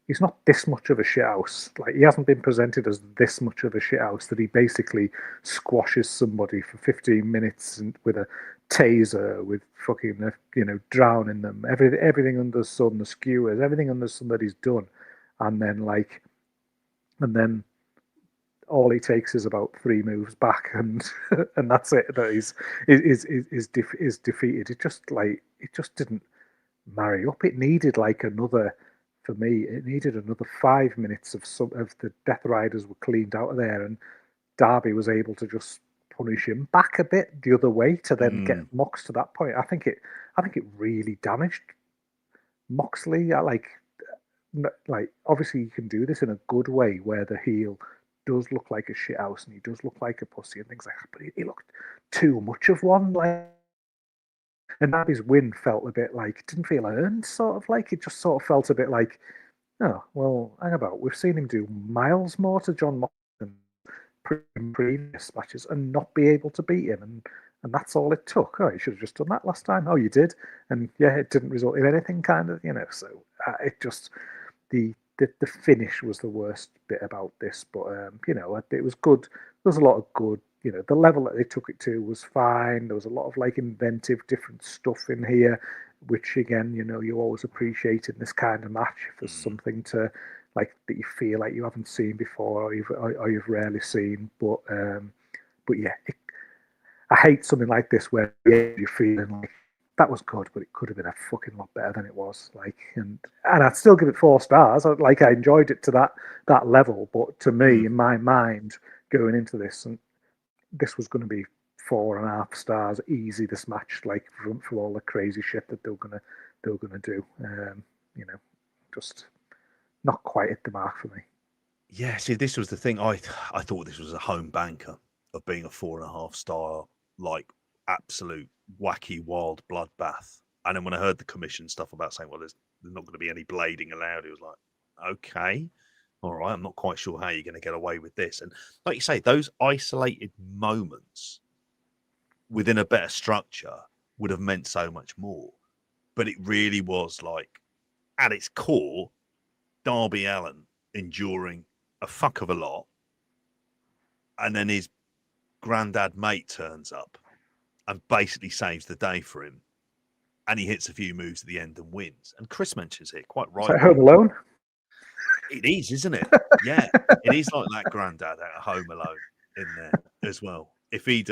he's not this much of a shithouse. Like he hasn't been presented as this much of a shithouse that he basically squashes somebody for 15 minutes and with a taser, with fucking drowning them, everything under the sun, the skewers, everything under the sun that he's done, and then all he takes is about 3 moves back, and and that's it. That is defeated. It just didn't marry up. It needed like another. For me, it needed another 5 minutes of some of the Death Riders were cleaned out of there, and Darby was able to just punish him back a bit the other way to then get Mox to that point. I think it really damaged Moxley. Like obviously you can do this in a good way where the heel does look like a shithouse and he does look like a pussy and things like that, but he looked too much of one. Like, and Darby's win felt a bit like, didn't feel earned, sort of like. It just sort of felt a bit like, oh, well, hang about. We've seen him do miles more to John Moxley in previous matches and not be able to beat him. And that's all it took. Oh, you should have just done that last time. Oh, you did. And yeah, it didn't result in anything, kind of, So it just, the finish was the worst bit about this. But, it was good. There was a lot of good. The level that they took it to was fine. There was a lot of like inventive, different stuff in here, which again, you always appreciate in this kind of match. If there's something to like that you feel like you haven't seen before or you've rarely seen. But yeah, I hate something like this where you're feeling like that was good, but it could have been a fucking lot better than it was. Like, and I'd still give it 4 stars. Like, I enjoyed it to that level, but to me, in my mind, going into this, and this was going to be 4.5 stars easy. This match, like for all the crazy shit that they were gonna do, just not quite hit the mark for me. Yeah, see, this was the thing. I thought this was a home banker of being a 4.5 star, like absolute wacky wild bloodbath. And then when I heard the commission stuff about saying, well, there's not going to be any blading allowed, it was like, okay, all right, I'm not quite sure how you're going to get away with this. And like you say, those isolated moments within a better structure would have meant so much more. But it really was like, at its core, Darby Allin enduring a fuck of a lot, and then his granddad mate turns up and basically saves the day for him, and he hits a few moves at the end and wins. And Chris mentions it quite right. Home Alone? It is, isn't it? Yeah, it is like that granddad out of Home Alone in there as well. If he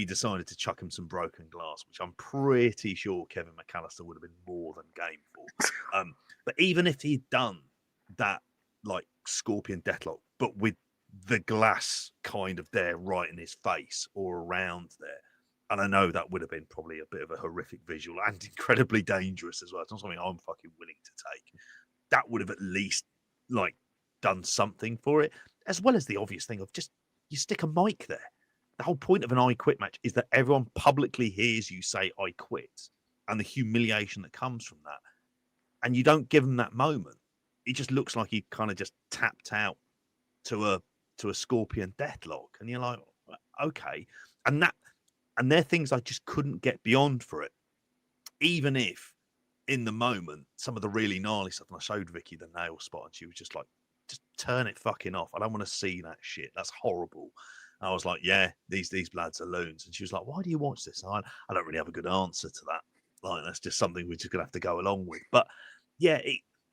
decided to chuck him some broken glass, which I'm pretty sure Kevin McAllister would have been more than game for. But even if he'd done that, like Scorpion Deathlock, but with the glass kind of there right in his face or around there, and I know that would have been probably a bit of a horrific visual and incredibly dangerous as well. It's not something I'm fucking willing to take. That would have at least like done something for it, as well as the obvious thing of just you stick a mic there. The whole point of an I Quit match is that everyone publicly hears you say I quit and the humiliation that comes from that. And you don't give them that moment. It just looks like he kind of just tapped out to a Scorpion Deathlock. And you're like, okay. And they're things I just couldn't get beyond for it. Even if in the moment, some of the really gnarly stuff, and I showed Vicky the nail spot, and she was just like, just turn it fucking off. I don't want to see that shit. That's horrible. And I was like, yeah, these lads are loons. And she was like, why do you watch this? And I don't really have a good answer to that. Like, that's just something we're just going to have to go along with. But yeah,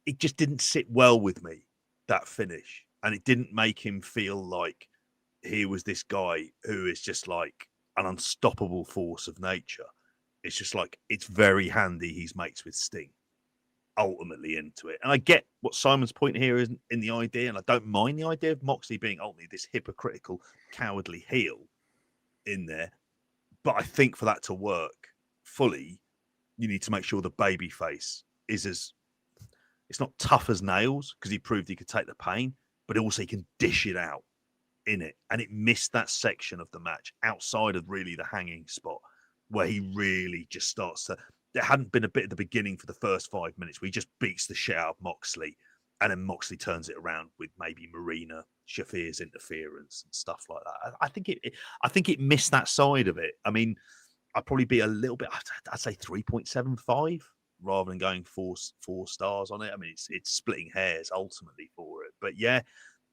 it just didn't sit well with me, that finish. And it didn't make him feel like he was this guy who is just like an unstoppable force of nature. It's just like, it's very handy he's mates with Sting ultimately into it. And I get what Simon's point here is in the idea, and I don't mind the idea of Moxley being ultimately this hypocritical, cowardly heel in there. But I think for that to work fully, you need to make sure the babyface is as It's not tough as nails because he proved he could take the pain, but also he can dish it out in it. And it missed that section of the match outside of really the hanging spot where he really just starts to. There hadn't been a bit at the beginning for the first 5 minutes where he just beats the shit out of Moxley, and then Moxley turns it around with maybe Marina Shafir's interference and stuff like that. I think it missed that side of it. I mean, I'd probably be a little bit. I'd say 3.75 rather than going four stars on it. I mean, it's splitting hairs ultimately for it. But yeah,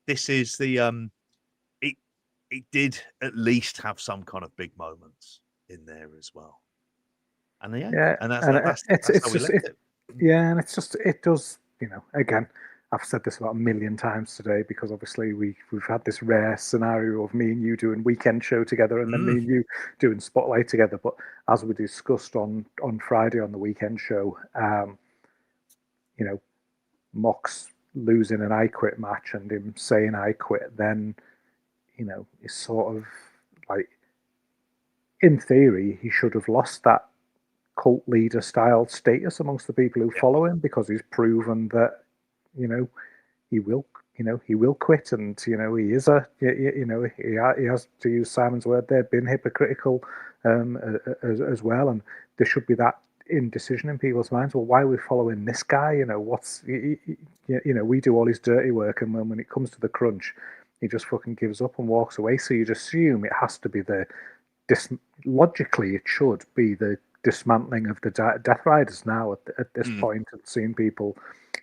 this is the it did at least have some kind of big moments in there as well. And Yeah, and that's and that's how we left it. yeah, and it's just it does, you know, again, I've said this about a million times today because obviously we've had this rare scenario of me and you doing weekend show together and then me and you doing spotlight together. But as we discussed on Friday on the weekend show, you know, Mox losing an I Quit match and him saying I quit, then, you know, is sort of like, in theory, he should have lost that cult leader style status amongst the people who follow him because he's proven that, you know, he will quit, and he is he has, to use Simon's word there, been hypocritical as well, and there should be that indecision in people's minds. Well, why are we following this guy? We do all his dirty work, and when it comes to the crunch, he just fucking gives up and walks away. So you'd assume it has to be logically it should be the dismantling of the Death Riders now at this point, and seeing people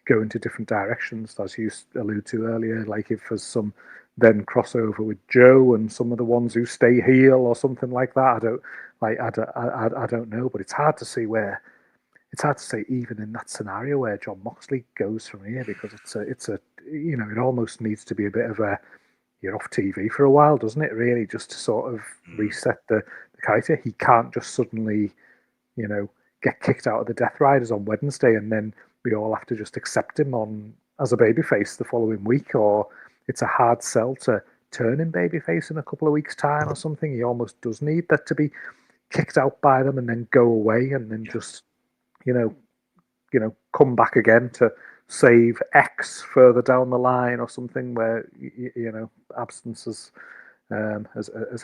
go into different directions, as you alluded to earlier, like if there's some then crossover with Joe and some of the ones who stay heel or something like that. I don't know, but it's hard to see even in that scenario where John Moxley goes from here, because it's a it almost needs to be a bit of a, you're off TV for a while, doesn't it, really, just to sort of reset the character. He can't just suddenly, get kicked out of the Death Riders on Wednesday and then we all have to just accept him on as a babyface the following week, or it's a hard sell to turn him babyface in a couple of weeks' time or something. He almost does need that to be kicked out by them and then go away and then just, come back again to save X further down the line or something, where absence has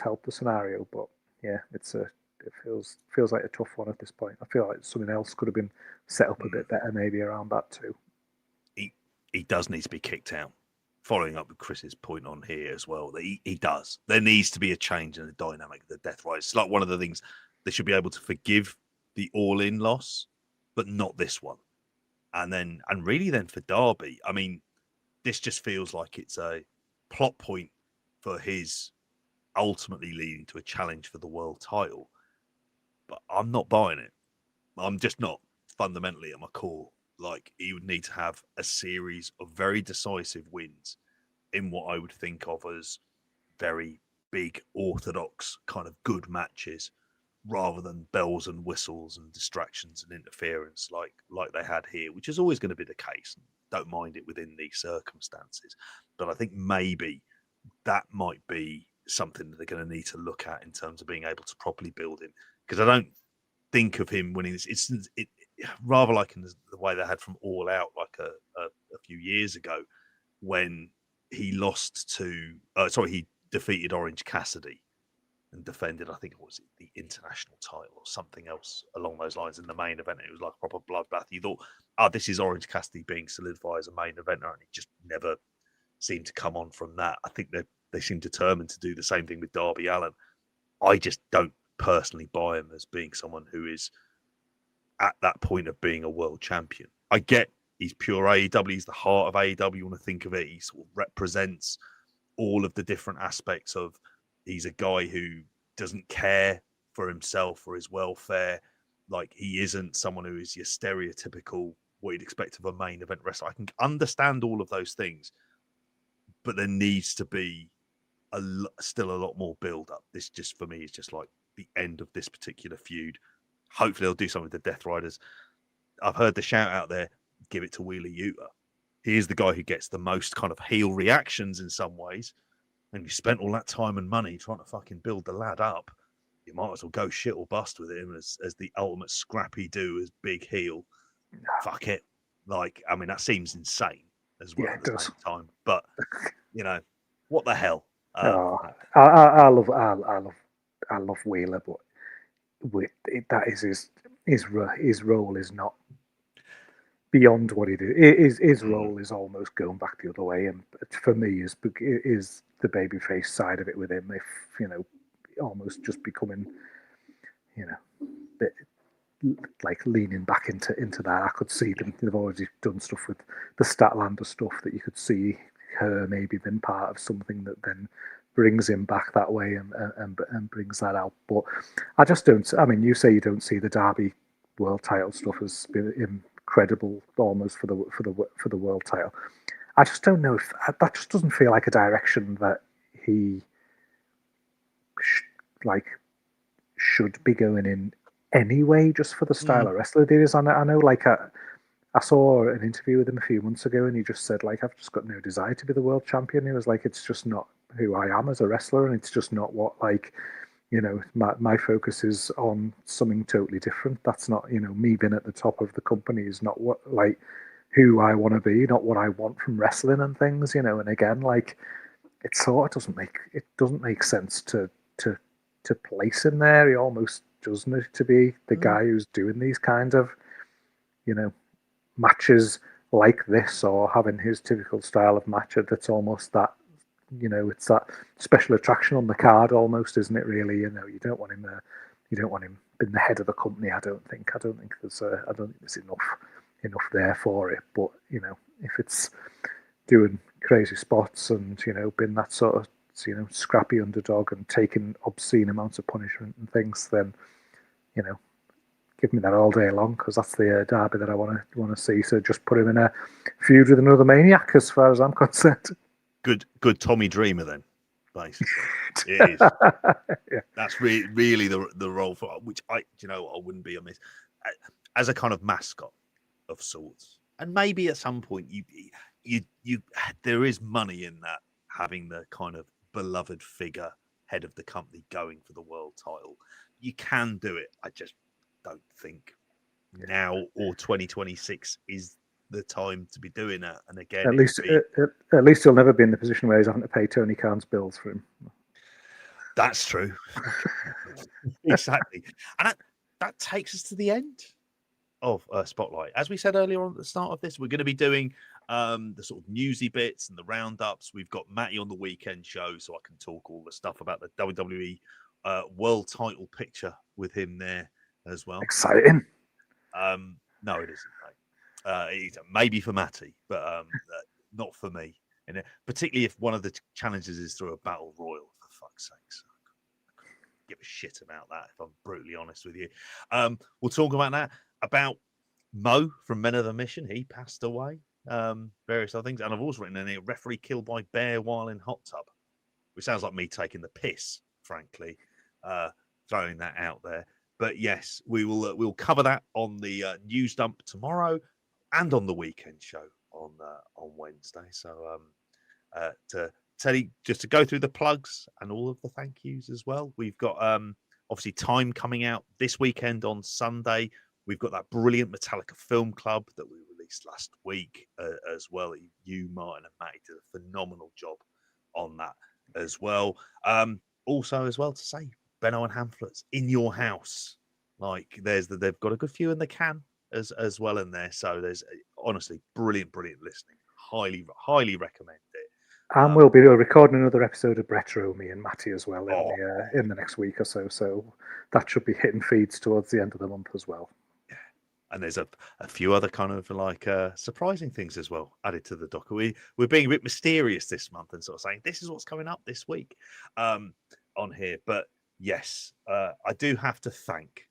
helped the scenario. But yeah, it feels like a tough one at this point. I feel like something else could have been set up a bit better maybe around that too. He does need to be kicked out. Following up with Chris's point on here as well, that he does. There needs to be a change in the dynamic of the Death Riders. It's like one of the things they should be able to forgive the All-In loss, but not this one. And really then for Darby, I mean, this just feels like it's a plot point for his ultimately leading to a challenge for the world title. But I'm not buying it. I'm just not, fundamentally at my core. Like, he would need to have a series of very decisive wins in what I would think of as very big, orthodox, kind of good matches, rather than bells and whistles and distractions and interference like they had here, which is always going to be the case. Don't mind it within these circumstances. But I think maybe that might be something that they're going to need to look at in terms of being able to properly build him. Because I don't think of him winning this. It's rather like in the way they had from All Out like a few years ago, when he lost to he defeated Orange Cassidy and defended, I think it was the international title or something else along those lines in the main event. It was like a proper bloodbath. You thought, this is Orange Cassidy being solidified as a main eventer, and it just never seemed to come on from that. I think they seem determined to do the same thing with Darby Allin. I just don't personally buy him as being someone who is at that point of being a world champion. I get he's pure AEW, he's the heart of AEW, you want to think of it. He sort of represents all of the different aspects of, he's a guy who doesn't care for himself or his welfare. Like, he isn't someone who is your stereotypical, what you'd expect of a main event wrestler. I can understand all of those things, but there needs to be still a lot more build up. This just, for me, is just like the end of this particular feud. Hopefully they'll do something with the Death Riders. I've heard the shout out there, give it to Wheeler Yuta. He is the guy who gets the most kind of heel reactions in some ways. And you spent all that time and money trying to fucking build the lad up. You might as well go shit or bust with him as the ultimate scrappy do as big heel. Fuck it. Like, I mean, that seems insane as well Yeah, at it the does. same time. But what the hell? Oh, I love Wheeler, but that is his role is not beyond what he did. His role is almost going back the other way, and for me, is the babyface side of it with him. If almost just becoming, bit, like leaning back into that. I could see them. They've already done stuff with the Statlander stuff that you could see her maybe been part of something that then brings him back that way and brings that out. But I just don't. I mean, you say you don't see the Derby world title stuff as being incredible, almost for the world title. I just don't know if that just doesn't feel like a direction that he should be going in anyway, just for the style of wrestler there is. I know, like I saw an interview with him a few months ago, and he just said, like, I've just got no desire to be the world champion. He was like, it's just not who I am as a wrestler, and it's just not what, like, my focus is on something totally different. That's not, me being at the top of the company is not what, like, who I want to be, not what I want from wrestling and things, and again, like, it sort of doesn't make sense to place him there. He almost doesn't it to be the guy who's doing these kind of, matches like this, or having his typical style of match that's almost that, it's that special attraction on the card almost, isn't it, really? You don't want him there. You don't want him being the head of the company. I don't think there's enough there for it. But if it's doing crazy spots and being that sort of scrappy underdog and taking obscene amounts of punishment and things, then give me that all day long, because that's the Derby that I want to see. So just put him in a feud with another maniac, as far as I'm concerned. Good Tommy Dreamer then, basically. It is. Yeah. That's really the role for which I wouldn't be amiss as a kind of mascot of sorts. And maybe at some point you there is money in that, having the kind of beloved figure head of the company going for the world title. You can do it. I just don't think now or 2026 is the time to be doing that. And again, at least he'll never be in the position where he's having to pay Tony Khan's bills for him. That's true. Exactly. And that takes us to the end of Spotlight. As we said earlier on at the start of this, we're going to be doing the sort of newsy bits and the roundups. We've got Matty on the weekend show, so I can talk all the stuff about the WWE world title picture with him there as well. Exciting. No, it isn't. Maybe for Matty, but not for me. And particularly if one of the challenges is through a battle royal, for fuck's sakes. I couldn't give a shit about that, if I'm brutally honest with you. We'll talk about that. About Mo from Men of the Mission. He passed away. Various other things. And I've also written in here, referee killed by bear while in hot tub, which sounds like me taking the piss, frankly, throwing that out there. But yes, we'll cover that on the news dump tomorrow and on the weekend show on Wednesday. So to tell you, just to go through the plugs and all of the thank yous as well. We've got obviously Time coming out this weekend on Sunday. We've got that brilliant Metallica Film Club that we released last week as well. You, Martin, and Matty did a phenomenal job on that as well. Also, as well, to say, Benno and Hamflets in your house. Like they've got a good few in the can as well in there. So there's honestly brilliant listening. Highly recommend it. And we'll be recording another episode of Retro, me and Matty as well in the next week or so. So that should be hitting feeds towards the end of the month as well. Yeah. And there's a few other kind of like surprising things as well added to the docker. We're being a bit mysterious this month and sort of saying this is what's coming up this week on here. But yes, I do have to thank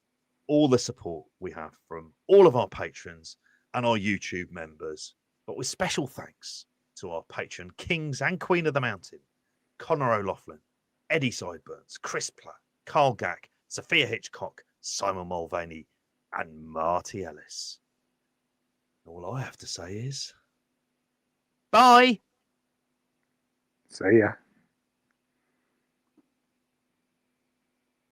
all the support we have from all of our patrons and our YouTube members, but with special thanks to our patron kings and queen of the mountain, Connor O'Loughlin, Eddie Sideburns, Chris Platt, Carl Gack, Sophia Hitchcock, Simon Mulvaney, and Marty Ellis. All I have to say is bye. See ya.